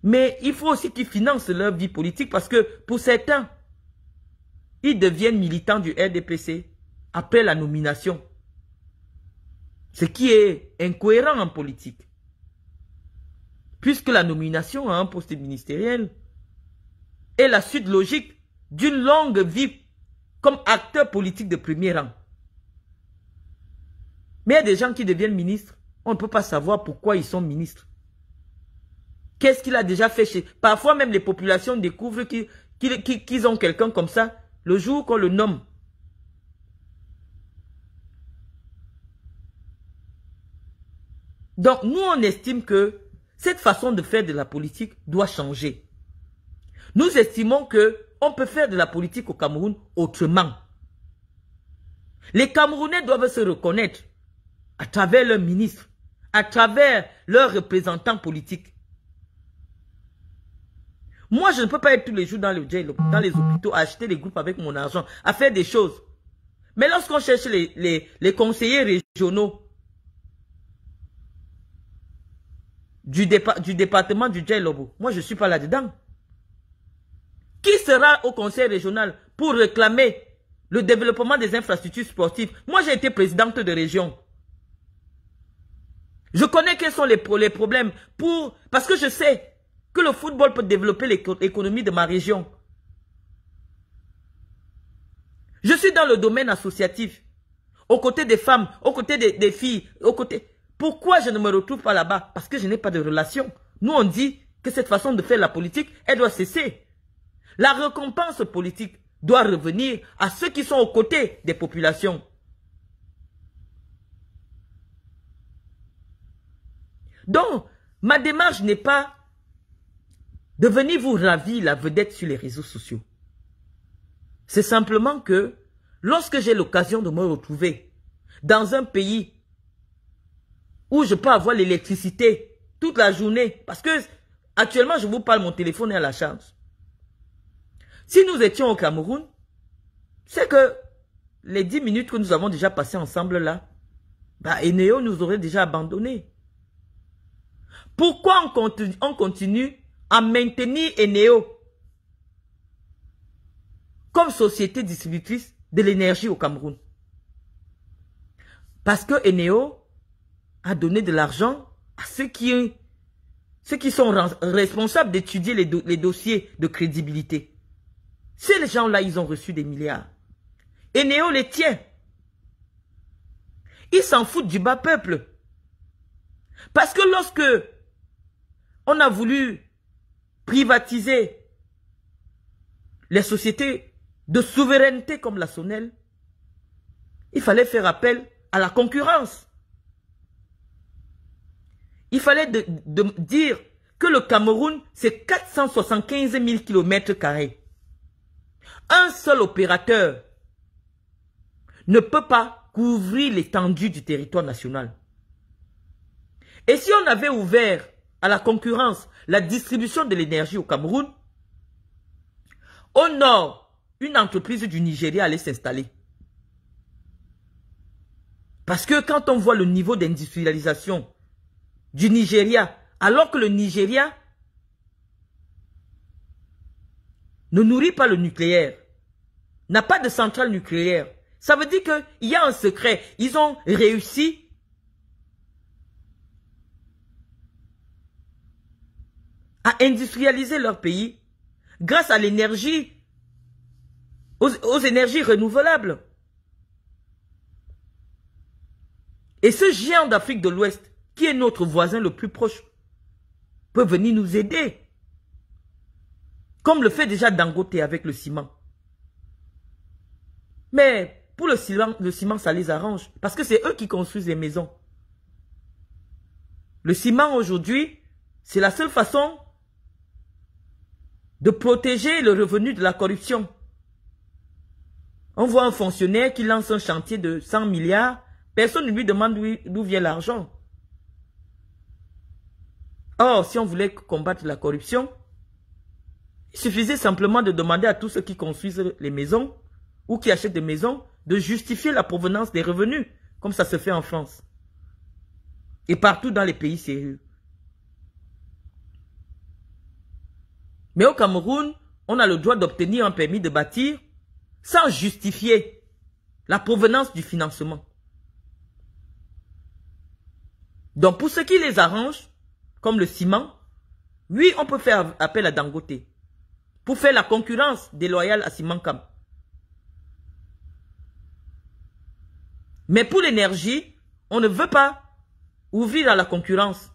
Speaker 1: Mais il faut aussi qu'ils financent leur vie politique parce que pour certains, ils deviennent militants du RDPC après la nomination. Ce qui est incohérent en politique. Puisque la nomination à un poste ministériel est la suite logique d'une longue vie comme acteur politique de premier rang. Mais il y a des gens qui deviennent ministres. On ne peut pas savoir pourquoi ils sont ministres. Qu'est-ce qu'il a déjà fait chez... Parfois même les populations découvrent qu'ils ont quelqu'un comme ça le jour qu'on le nomme. Donc nous on estime que cette façon de faire de la politique doit changer. Nous estimons que on peut faire de la politique au Cameroun autrement. Les Camerounais doivent se reconnaître à travers leurs ministres, à travers leurs représentants politiques. Moi, je ne peux pas être tous les jours dans les hôpitaux, à acheter des groupes avec mon argent, à faire des choses. Mais lorsqu'on cherche les conseillers régionaux du département du Djai-Lobo, moi, je ne suis pas là-dedans. Qui sera au conseil régional pour réclamer le développement des infrastructures sportives? Moi, j'ai été présidente de région. Je connais quels sont les problèmes parce que je sais que le football peut développer l'économie de ma région. Je suis dans le domaine associatif, aux côtés des femmes, aux côtés des filles, aux côtés... Pourquoi je ne me retrouve pas là-bas? Parce que je n'ai pas de relation. Nous, on dit que cette façon de faire la politique, elle doit cesser. La récompense politique doit revenir à ceux qui sont aux côtés des populations. Donc, ma démarche n'est pas de venir vous ravir la vedette sur les réseaux sociaux. C'est simplement que lorsque j'ai l'occasion de me retrouver dans un pays où je peux avoir l'électricité toute la journée, parce que actuellement je vous parle, mon téléphone est à la charge. Si nous étions au Cameroun, c'est que les 10 minutes que nous avons déjà passées ensemble là, Eneo nous aurait déjà abandonnés. Pourquoi on continue à maintenir Eneo comme société distributrice de l'énergie au Cameroun? Parce que Eneo a donné de l'argent à ceux qui sont responsables d'étudier les dossiers de crédibilité. Ces gens-là, ils ont reçu des milliards. Eneo les tient. Ils s'en foutent du bas peuple. Parce que lorsque on a voulu privatiser les sociétés de souveraineté comme la SONEL, il fallait faire appel à la concurrence. Il fallait dire que le Cameroun, c'est 475 000 km². Un seul opérateur ne peut pas couvrir l'étendue du territoire national. Et si on avait ouvert à la concurrence la distribution de l'énergie au Cameroun, au nord, une entreprise du Nigeria allait s'installer. Parce que quand on voit le niveau d'industrialisation du Nigeria, alors que le Nigeria ne nourrit pas le nucléaire, n'a pas de centrale nucléaire, ça veut dire qu'il y a un secret. Ils ont réussi à industrialiser leur pays grâce à l'énergie, aux énergies renouvelables. Et ce géant d'Afrique de l'Ouest, qui est notre voisin le plus proche, peut venir nous aider. Comme le fait déjà Dangote avec le ciment. Mais pour le ciment, ça les arrange. Parce que c'est eux qui construisent les maisons. Le ciment aujourd'hui, c'est la seule façon de protéger le revenu de la corruption. On voit un fonctionnaire qui lance un chantier de 100 milliards. Personne ne lui demande d'où vient l'argent. Or, si on voulait combattre la corruption, il suffisait simplement de demander à tous ceux qui construisent les maisons ou qui achètent des maisons de justifier la provenance des revenus, comme ça se fait en France. Et partout dans les pays sérieux. Mais au Cameroun, on a le droit d'obtenir un permis de bâtir sans justifier la provenance du financement. Donc pour ce qui les arrange, comme le ciment, oui, on peut faire appel à Dangote pour faire la concurrence déloyale à Simancam. Mais pour l'énergie, on ne veut pas ouvrir à la concurrence.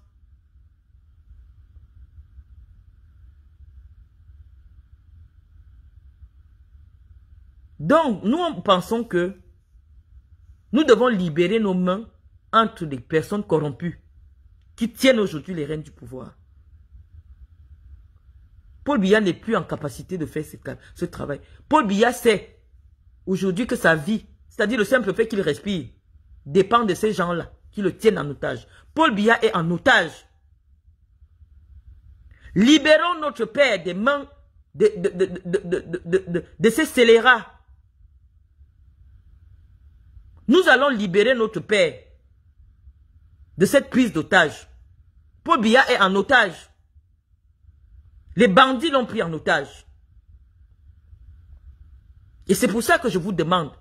Speaker 1: Donc, nous pensons que nous devons libérer nos mains entre des personnes corrompues qui tiennent aujourd'hui les rênes du pouvoir. Paul Biya n'est plus en capacité de faire ce travail. Paul Biya sait aujourd'hui que sa vie, c'est-à-dire le simple fait qu'il respire, dépend de ces gens-là qui le tiennent en otage. Paul Biya est en otage. Libérons notre père des mains de ces scélérats. Nous allons libérer notre père de cette prise d'otage. Paul Biya est en otage. Les bandits l'ont pris en otage. Et c'est pour ça que je vous demande,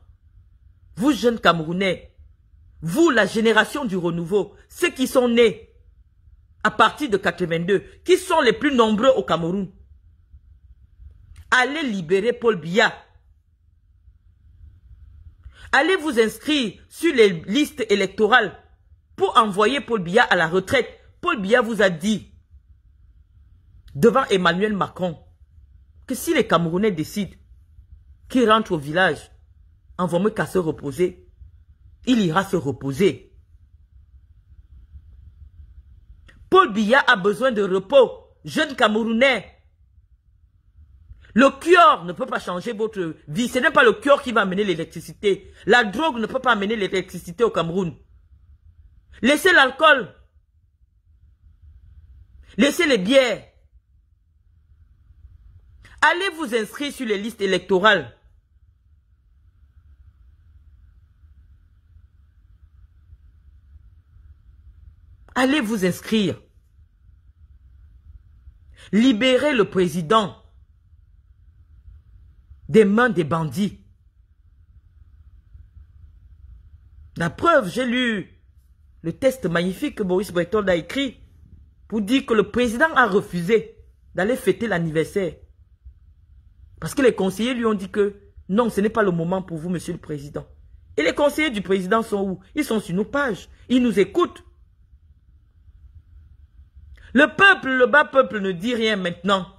Speaker 1: vous jeunes Camerounais, vous la génération du renouveau, ceux qui sont nés à partir de 82, qui sont les plus nombreux au Cameroun, allez libérer Paul Biya. Allez vous inscrire sur les listes électorales pour envoyer Paul Biya à la retraite. Paul Biya vous a dit, devant Emmanuel Macron, que si les Camerounais décident qu'il rentre au village, envoie-moi qu'à se reposer, il ira se reposer. Paul Biya a besoin de repos, jeune Camerounais. Le cure ne peut pas changer votre vie. Ce n'est pas le cure qui va amener l'électricité. La drogue ne peut pas amener l'électricité au Cameroun. Laissez l'alcool. Laissez les bières. Allez vous inscrire sur les listes électorales. Allez vous inscrire. Libérez le président des mains des bandits. La preuve, j'ai lu le texte magnifique que Boris Berthold a écrit pour dire que le président a refusé d'aller fêter l'anniversaire. Parce que les conseillers lui ont dit que non, ce n'est pas le moment pour vous, monsieur le président. Et les conseillers du président sont où? Ils sont sur nos pages. Ils nous écoutent. Le peuple, le bas peuple ne dit rien maintenant.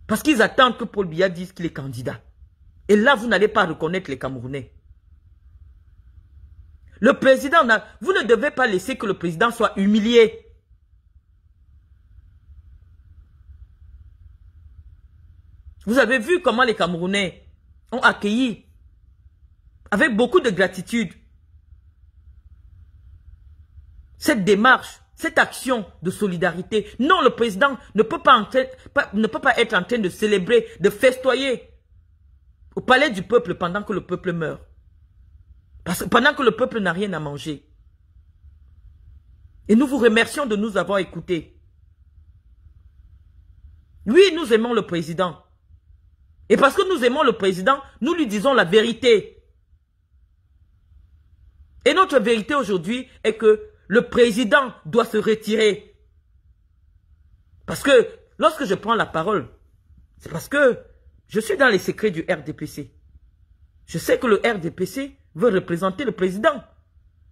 Speaker 1: Parce qu'ils attendent que Paul Biya dise qu'il est candidat. Et là, vous n'allez pas reconnaître les Camerounais. Le président, vous ne devez pas laisser que le président soit humilié. Vous avez vu comment les Camerounais ont accueilli avec beaucoup de gratitude cette démarche, cette action de solidarité. Non, le président ne peut pas être en train de célébrer, de festoyer au palais du peuple pendant que le peuple meurt. Parce que pendant que le peuple n'a rien à manger. Et nous vous remercions de nous avoir écoutés. Oui, nous aimons le président. Et parce que nous aimons le président, nous lui disons la vérité. Et notre vérité aujourd'hui est que le président doit se retirer. Parce que lorsque je prends la parole, c'est parce que je suis dans les secrets du RDPC. Je sais que le RDPC veut représenter le président.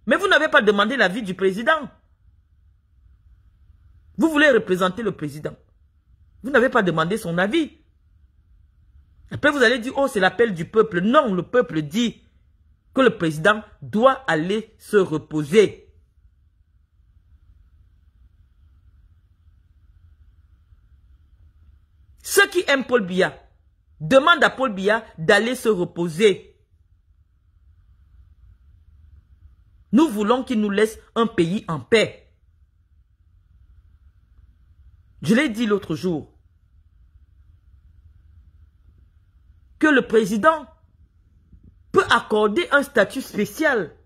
Speaker 1: Mais vous n'avez pas demandé l'avis du président. Vous voulez représenter le président. Vous n'avez pas demandé son avis. Après vous allez dire, oh c'est l'appel du peuple. Non, le peuple dit que le président doit aller se reposer. Ceux qui aiment Paul Biya demandent à Paul Biya d'aller se reposer. Nous voulons qu'il nous laisse un pays en paix. Je l'ai dit l'autre jour, que le président peut accorder un statut spécial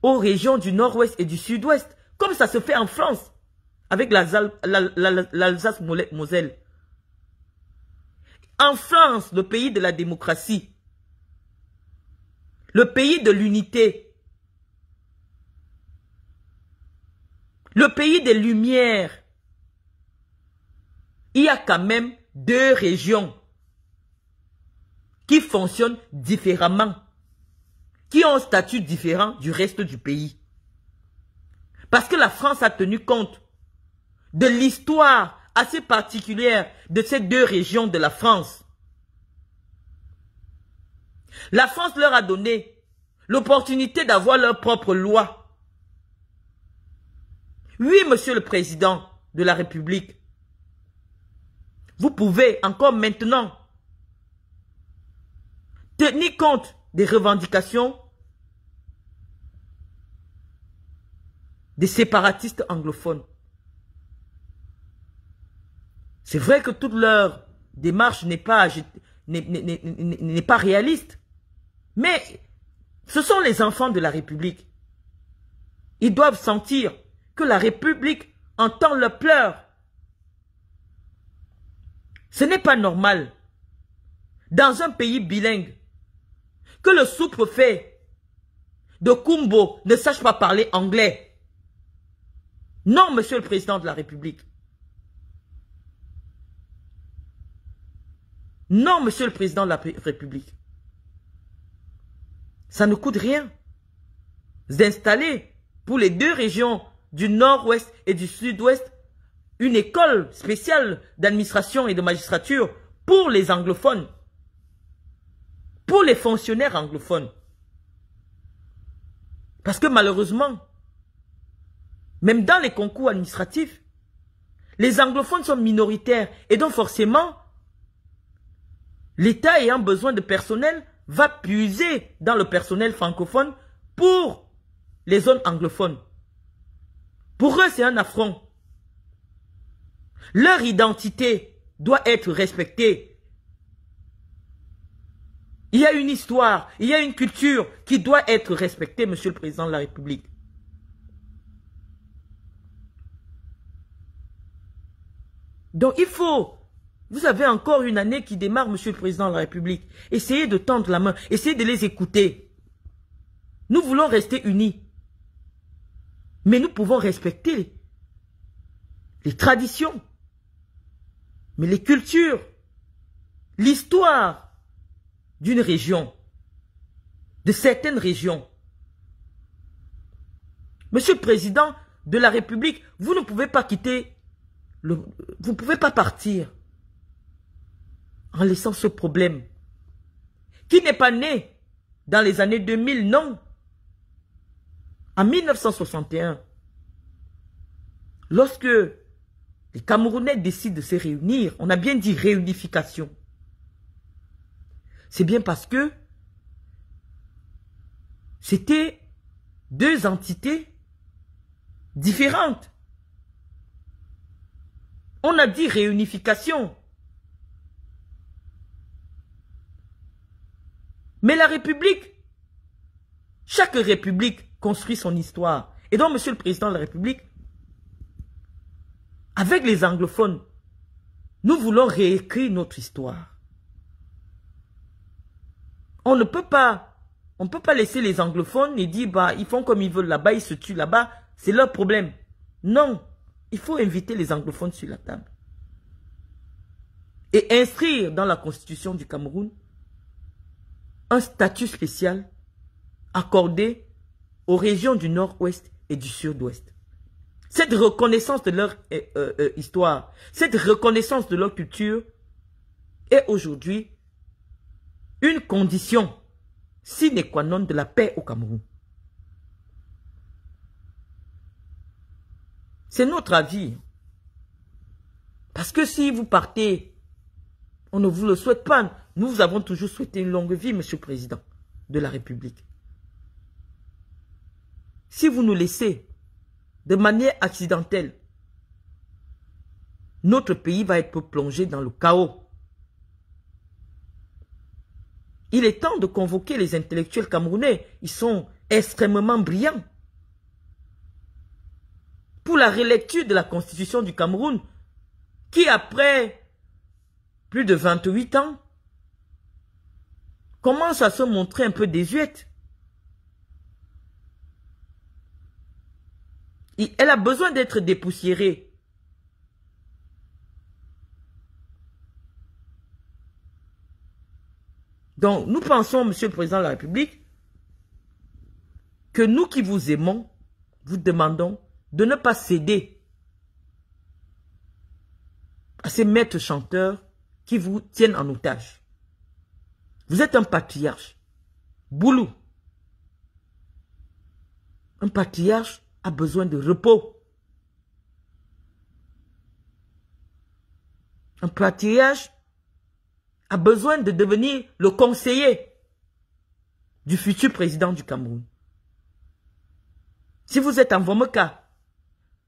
Speaker 1: aux régions du nord-ouest et du sud-ouest, comme ça se fait en France, avec l'Alsace-Moselle. En France, le pays de la démocratie, le pays de l'unité, le pays des Lumières, il y a quand même 2 régions qui fonctionnent différemment, qui ont un statut différent du reste du pays. Parce que la France a tenu compte de l'histoire assez particulière de ces 2 régions de la France. La France leur a donné l'opportunité d'avoir leur propre loi. Oui, monsieur le président de la République, vous pouvez encore maintenant tenir compte des revendications des séparatistes anglophones. C'est vrai que toute leur démarche n'est pas réaliste. Mais ce sont les enfants de la République. Ils doivent sentir que la République entend leurs pleurs. Ce n'est pas normal, dans un pays bilingue, que le sous-préfet de Kumbo ne sache pas parler anglais. Non, monsieur le président de la République. Non, monsieur le président de la République. Ça ne coûte rien d'installer pour les 2 régions du nord-ouest et du sud-ouest une école spéciale d'administration et de magistrature pour les anglophones, pour les fonctionnaires anglophones. Parce que malheureusement, même dans les concours administratifs, les anglophones sont minoritaires et donc forcément, l'État ayant besoin de personnel va puiser dans le personnel francophone pour les zones anglophones. Pour eux, c'est un affront. Leur identité doit être respectée. Il y a une histoire, il y a une culture qui doit être respectée, monsieur le président de la République. Donc il faut... Vous avez encore une année qui démarre, monsieur le président de la République. Essayez de tendre la main. Essayez de les écouter. Nous voulons rester unis. Mais nous pouvons respecter les traditions, mais les cultures, l'histoire d'une région, de certaines régions. Monsieur le président de la République, vous ne pouvez pas quitter, vous ne pouvez pas partir en laissant ce problème, qui n'est pas né dans les années 2000, non. En 1961, lorsque les Camerounais décident de se réunir, on a bien dit réunification, c'est bien parce que c'était deux entités différentes. On a dit réunification. Mais la République, chaque République construit son histoire. Et donc, Monsieur le Président de la République, avec les anglophones, nous voulons réécrire notre histoire. On ne peut pas laisser les anglophones et dire, bah, ils font comme ils veulent là-bas, ils se tuent là-bas, c'est leur problème. Non, il faut inviter les anglophones sur la table. Et inscrire dans la constitution du Cameroun un statut spécial accordé aux régions du nord-ouest et du sud-ouest. Cette reconnaissance de leur histoire, cette reconnaissance de leur culture est aujourd'hui une condition sine qua non de la paix au Cameroun. C'est notre avis. Parce que si vous partez, on ne vous le souhaite pas. Nous vous avons toujours souhaité une longue vie, Monsieur le Président de la République. Si vous nous laissez de manière accidentelle, notre pays va être plongé dans le chaos. Il est temps de convoquer les intellectuels camerounais. Ils sont extrêmement brillants. Pour la relecture de la Constitution du Cameroun, qui après plus de 28 ans, commence à se montrer un peu désuète. Elle a besoin d'être dépoussiérée. Donc, nous pensons, Monsieur le Président de la République, que nous qui vous aimons, vous demandons de ne pas céder à ces maîtres chanteurs qui vous tiennent en otage. Vous êtes un patriarche. Boulou. Un patriarche a besoin de repos. Un patriarche a besoin de devenir le conseiller du futur président du Cameroun. Si vous êtes en Vomeka,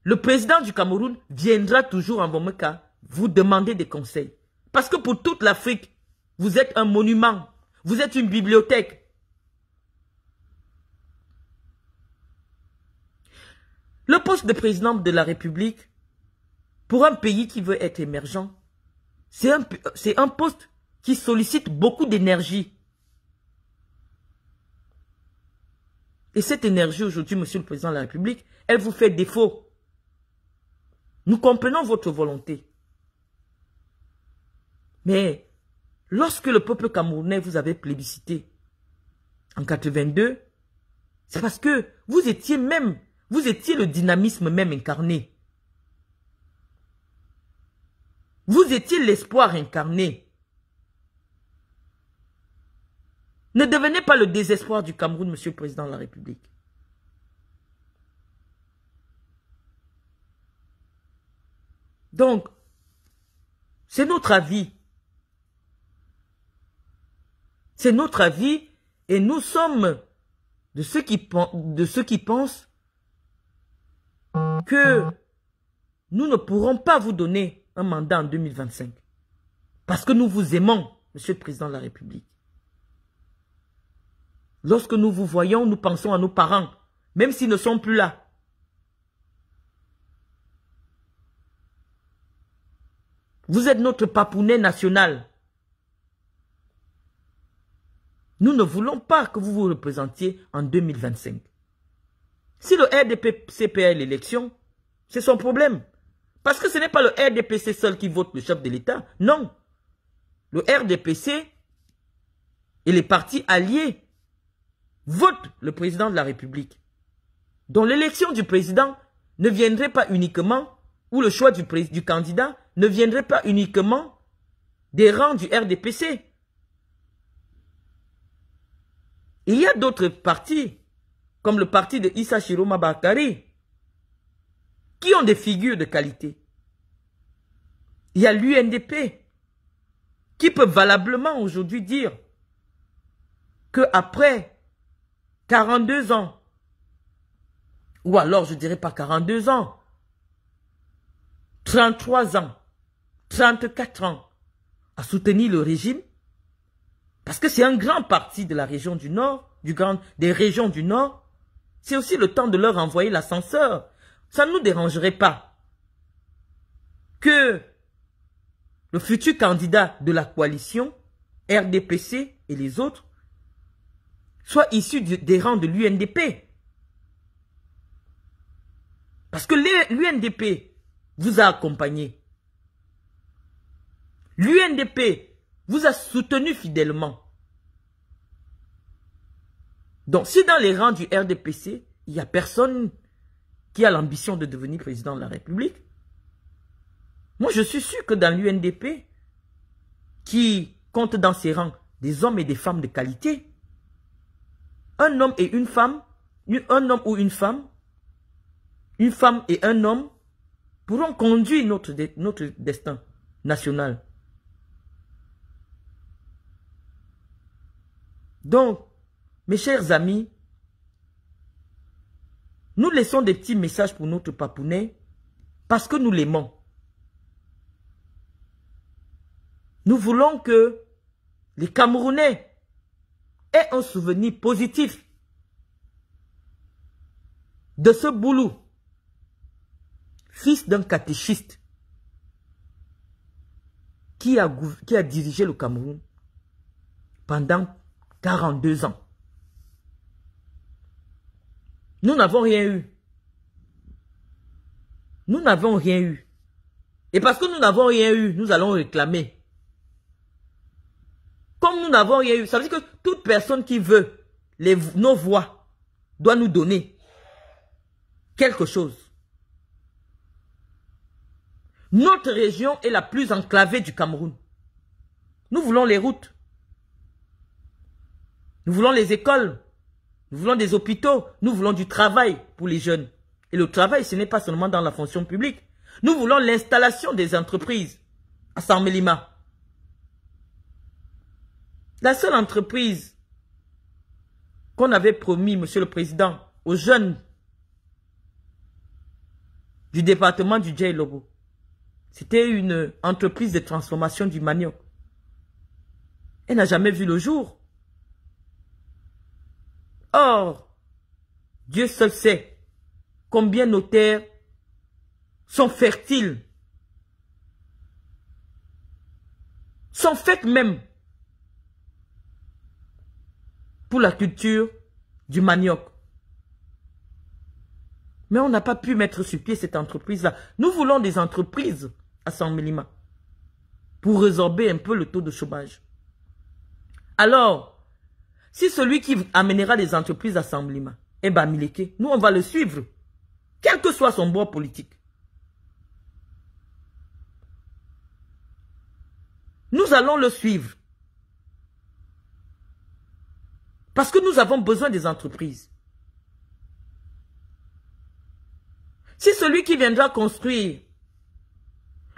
Speaker 1: le président du Cameroun viendra toujours en Vomeka vous demander des conseils. Parce que pour toute l'Afrique, vous êtes un monument, vous êtes une bibliothèque. Le poste de président de la République, pour un pays qui veut être émergent, c'est un poste qui sollicite beaucoup d'énergie. Et cette énergie aujourd'hui, Monsieur le Président de la République, elle vous fait défaut. Nous comprenons votre volonté. Mais lorsque le peuple camerounais vous avait plébiscité en 82, c'est parce que vous étiez le dynamisme même incarné. Vous étiez l'espoir incarné. Ne devenez pas le désespoir du Cameroun, Monsieur le Président de la République. Donc, c'est notre avis. C'est notre avis et nous sommes de ceux qui pensent que nous ne pourrons pas vous donner un mandat en 2025. Parce que nous vous aimons, Monsieur le Président de la République. Lorsque nous vous voyons, nous pensons à nos parents, même s'ils ne sont plus là. Vous êtes notre papounet national. Nous ne voulons pas que vous vous représentiez en 2025. Si le RDPC perd l'élection, c'est son problème. Parce que ce n'est pas le RDPC seul qui vote le chef de l'État. Non. Le RDPC et les partis alliés votent le président de la République. Donc l'élection du président ne viendrait pas uniquement, ou le choix du candidat ne viendrait pas uniquement des rangs du RDPC. Il y a d'autres partis, comme le parti de Issa Chiroma Bakari, qui ont des figures de qualité. Il y a l'UNDP, qui peut valablement aujourd'hui dire qu'après 42 ans ou alors je dirais pas 42 ans, 33 ans, 34 ans, à soutenir le régime, parce que c'est un grand parti de la région du Nord, des régions du Nord, c'est aussi le temps de leur envoyer l'ascenseur. Ça ne nous dérangerait pas que le futur candidat de la coalition, RDPC et les autres, soit issu des rangs de l'UNDP. Parce que l'UNDP vous a accompagné. L'UNDP vous a soutenu fidèlement. Donc, si dans les rangs du RDPC, il n'y a personne qui a l'ambition de devenir président de la République, moi je suis sûr que dans l'UNDP, qui compte dans ses rangs des hommes et des femmes de qualité, un homme et une femme, un homme ou une femme et un homme pourront conduire notre destin national. Donc, mes chers amis, nous laissons des petits messages pour notre papounet parce que nous l'aimons. Nous voulons que les Camerounais aient un souvenir positif de ce boulot, fils d'un catéchiste qui a dirigé le Cameroun pendant 42 ans. Nous n'avons rien eu. Nous n'avons rien eu. Et parce que nous n'avons rien eu, nous allons réclamer. Comme nous n'avons rien eu, ça veut dire que toute personne qui veut nos voix doit nous donner quelque chose. Notre région est la plus enclavée du Cameroun. Nous voulons les routes. Nous voulons les écoles. Nous voulons des hôpitaux. Nous voulons du travail pour les jeunes. Et le travail, ce n'est pas seulement dans la fonction publique. Nous voulons l'installation des entreprises à Saint-Mélima. La seule entreprise qu'on avait promis, Monsieur le Président, aux jeunes du département du Djei-Lobo, c'était une entreprise de transformation du manioc. Elle n'a jamais vu le jour. Or, Dieu seul sait combien nos terres sont fertiles, sont faites même pour la culture du manioc. Mais on n'a pas pu mettre sur pied cette entreprise-là. Nous voulons des entreprises à Saint-Mélima pour résorber un peu le taux de chômage. Alors, si celui qui amènera des entreprises à Saint-Mélima est Bamileke, nous on va le suivre, quel que soit son bord politique. Nous allons le suivre. Parce que nous avons besoin des entreprises. Si celui qui viendra construire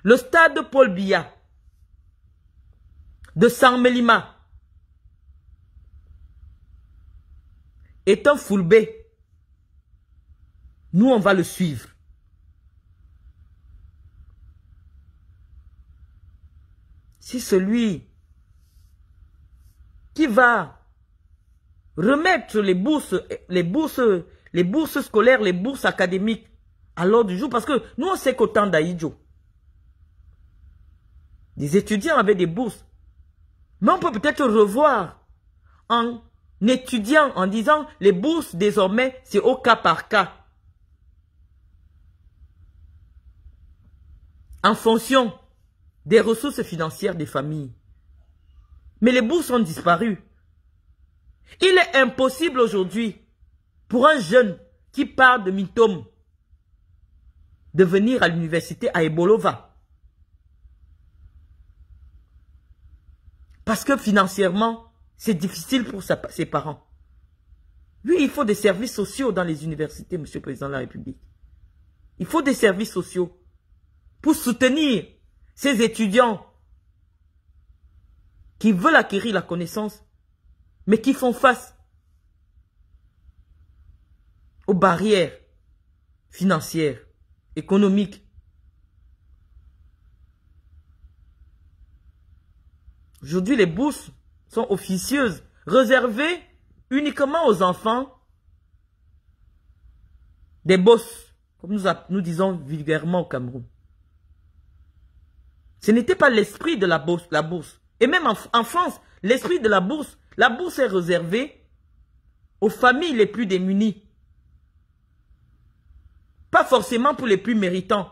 Speaker 1: le stade Paul Biya de Saint-Mélima est un foulbé, nous on va le suivre. Si celui qui va remettre les bourses scolaires, les bourses académiques à l'ordre du jour, parce que nous on sait qu'au temps d'Aïdjo, des étudiants avaient des bourses. Mais on peut peut-être revoir en étudiant, en disant les bourses désormais c'est au cas par cas. En fonction des ressources financières des familles. Mais les bourses ont disparu. Il est impossible aujourd'hui pour un jeune qui part de Mintom de venir à l'université à Ebolova. Parce que financièrement, c'est difficile pour ses parents. Oui, il faut des services sociaux dans les universités, Monsieur le Président de la République. Il faut des services sociaux pour soutenir ces étudiants qui veulent acquérir la connaissance, mais qui font face aux barrières financière, économique. Aujourd'hui, les bourses sont officieuses, réservées uniquement aux enfants des boss, comme nous disons vulgairement au Cameroun. Ce n'était pas l'esprit de la bourse. Et même en France, l'esprit de la bourse est réservée aux familles les plus démunies. Pas forcément pour les plus méritants.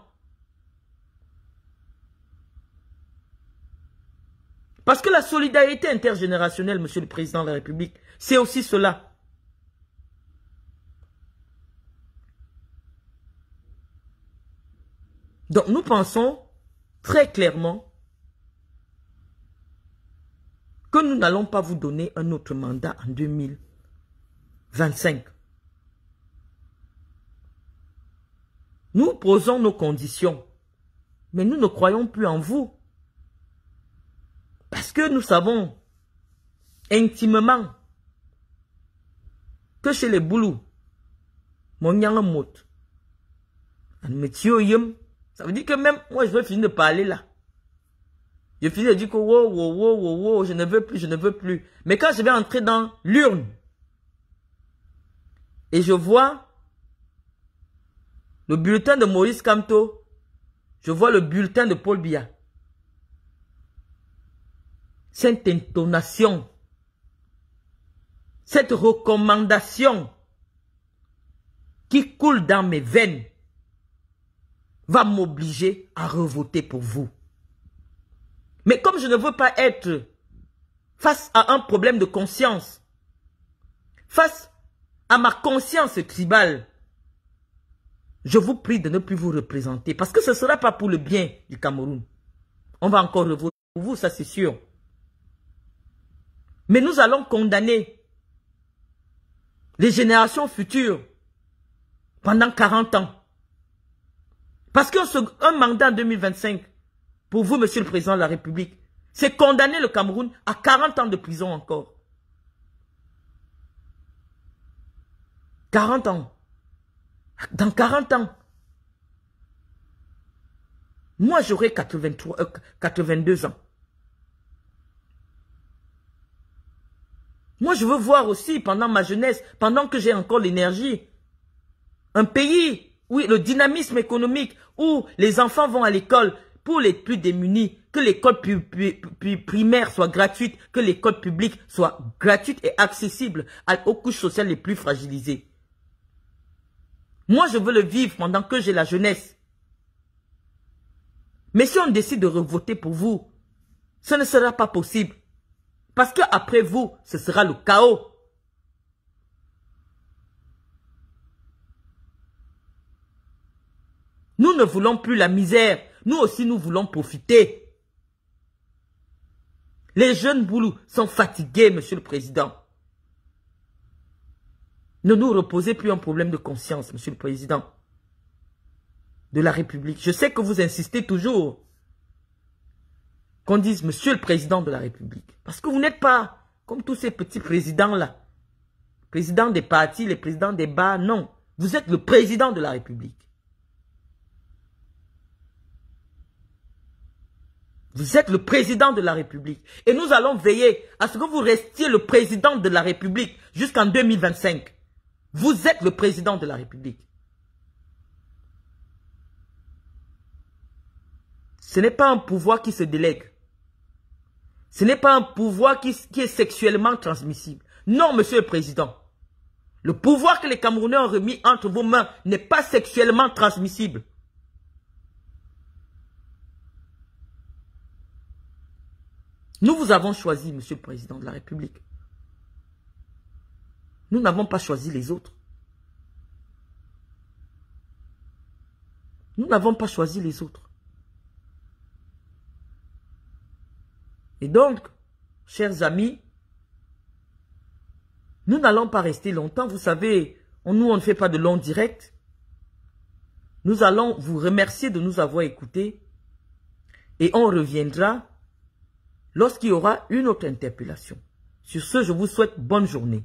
Speaker 1: Parce que la solidarité intergénérationnelle, Monsieur le Président de la République, c'est aussi cela. Donc nous pensons très clairement que nous n'allons pas vous donner un autre mandat en 2025. Nous posons nos conditions, mais nous ne croyons plus en vous. Parce que nous savons intimement que chez les Boulous, ça veut dire que même moi je veux finir de parler là. Je finis de dire que wow, je ne veux plus. Mais quand je vais entrer dans l'urne et je vois le bulletin de Maurice Kamto, je vois le bulletin de Paul Biya. Cette intonation, cette recommandation qui coule dans mes veines va m'obliger à revoter pour vous. Mais comme je ne veux pas être face à un problème de conscience, face à ma conscience tribale, je vous prie de ne plus vous représenter. Parce que ce ne sera pas pour le bien du Cameroun. On va encore revoter pour vous, ça c'est sûr. Mais nous allons condamner les générations futures pendant 40 ans. Parce qu'un mandat en 2025, pour vous, Monsieur le Président de la République, c'est condamner le Cameroun à 40 ans de prison encore. 40 ans. Dans 40 ans. Moi, j'aurai 82 ans. Moi, je veux voir aussi, pendant ma jeunesse, pendant que j'ai encore l'énergie, un pays où le dynamisme économique, où les enfants vont à l'école, pour les plus démunis, que l'école primaire soit gratuite, que l'école publique soit gratuite et accessible aux couches sociales les plus fragilisées. Moi, je veux le vivre pendant que j'ai la jeunesse. Mais si on décide de revoter pour vous, ce ne sera pas possible. Parce qu'après vous, ce sera le chaos. Nous ne voulons plus la misère. Nous aussi, nous voulons profiter. Les jeunes Boulous sont fatigués, Monsieur le Président. Ne nous reposez plus un problème de conscience, Monsieur le Président de la République. Je sais que vous insistez toujours qu'on dise Monsieur le Président de la République. Parce que vous n'êtes pas comme tous ces petits présidents-là. Présidents des partis, les présidents des bars, non. Vous êtes le Président de la République. Vous êtes le Président de la République. Et nous allons veiller à ce que vous restiez le Président de la République jusqu'en 2025. Vous êtes le Président de la République. Ce n'est pas un pouvoir qui se délègue. Ce n'est pas un pouvoir qui est sexuellement transmissible. Non, Monsieur le Président. Le pouvoir que les Camerounais ont remis entre vos mains n'est pas sexuellement transmissible. Nous vous avons choisi, Monsieur le Président de la République. Nous n'avons pas choisi les autres. Nous n'avons pas choisi les autres. Et donc, chers amis, nous n'allons pas rester longtemps. Vous savez, nous, on ne fait pas de longs directs. Nous allons vous remercier de nous avoir écoutés. Et on reviendra lorsqu'il y aura une autre interpellation. Sur ce, je vous souhaite bonne journée.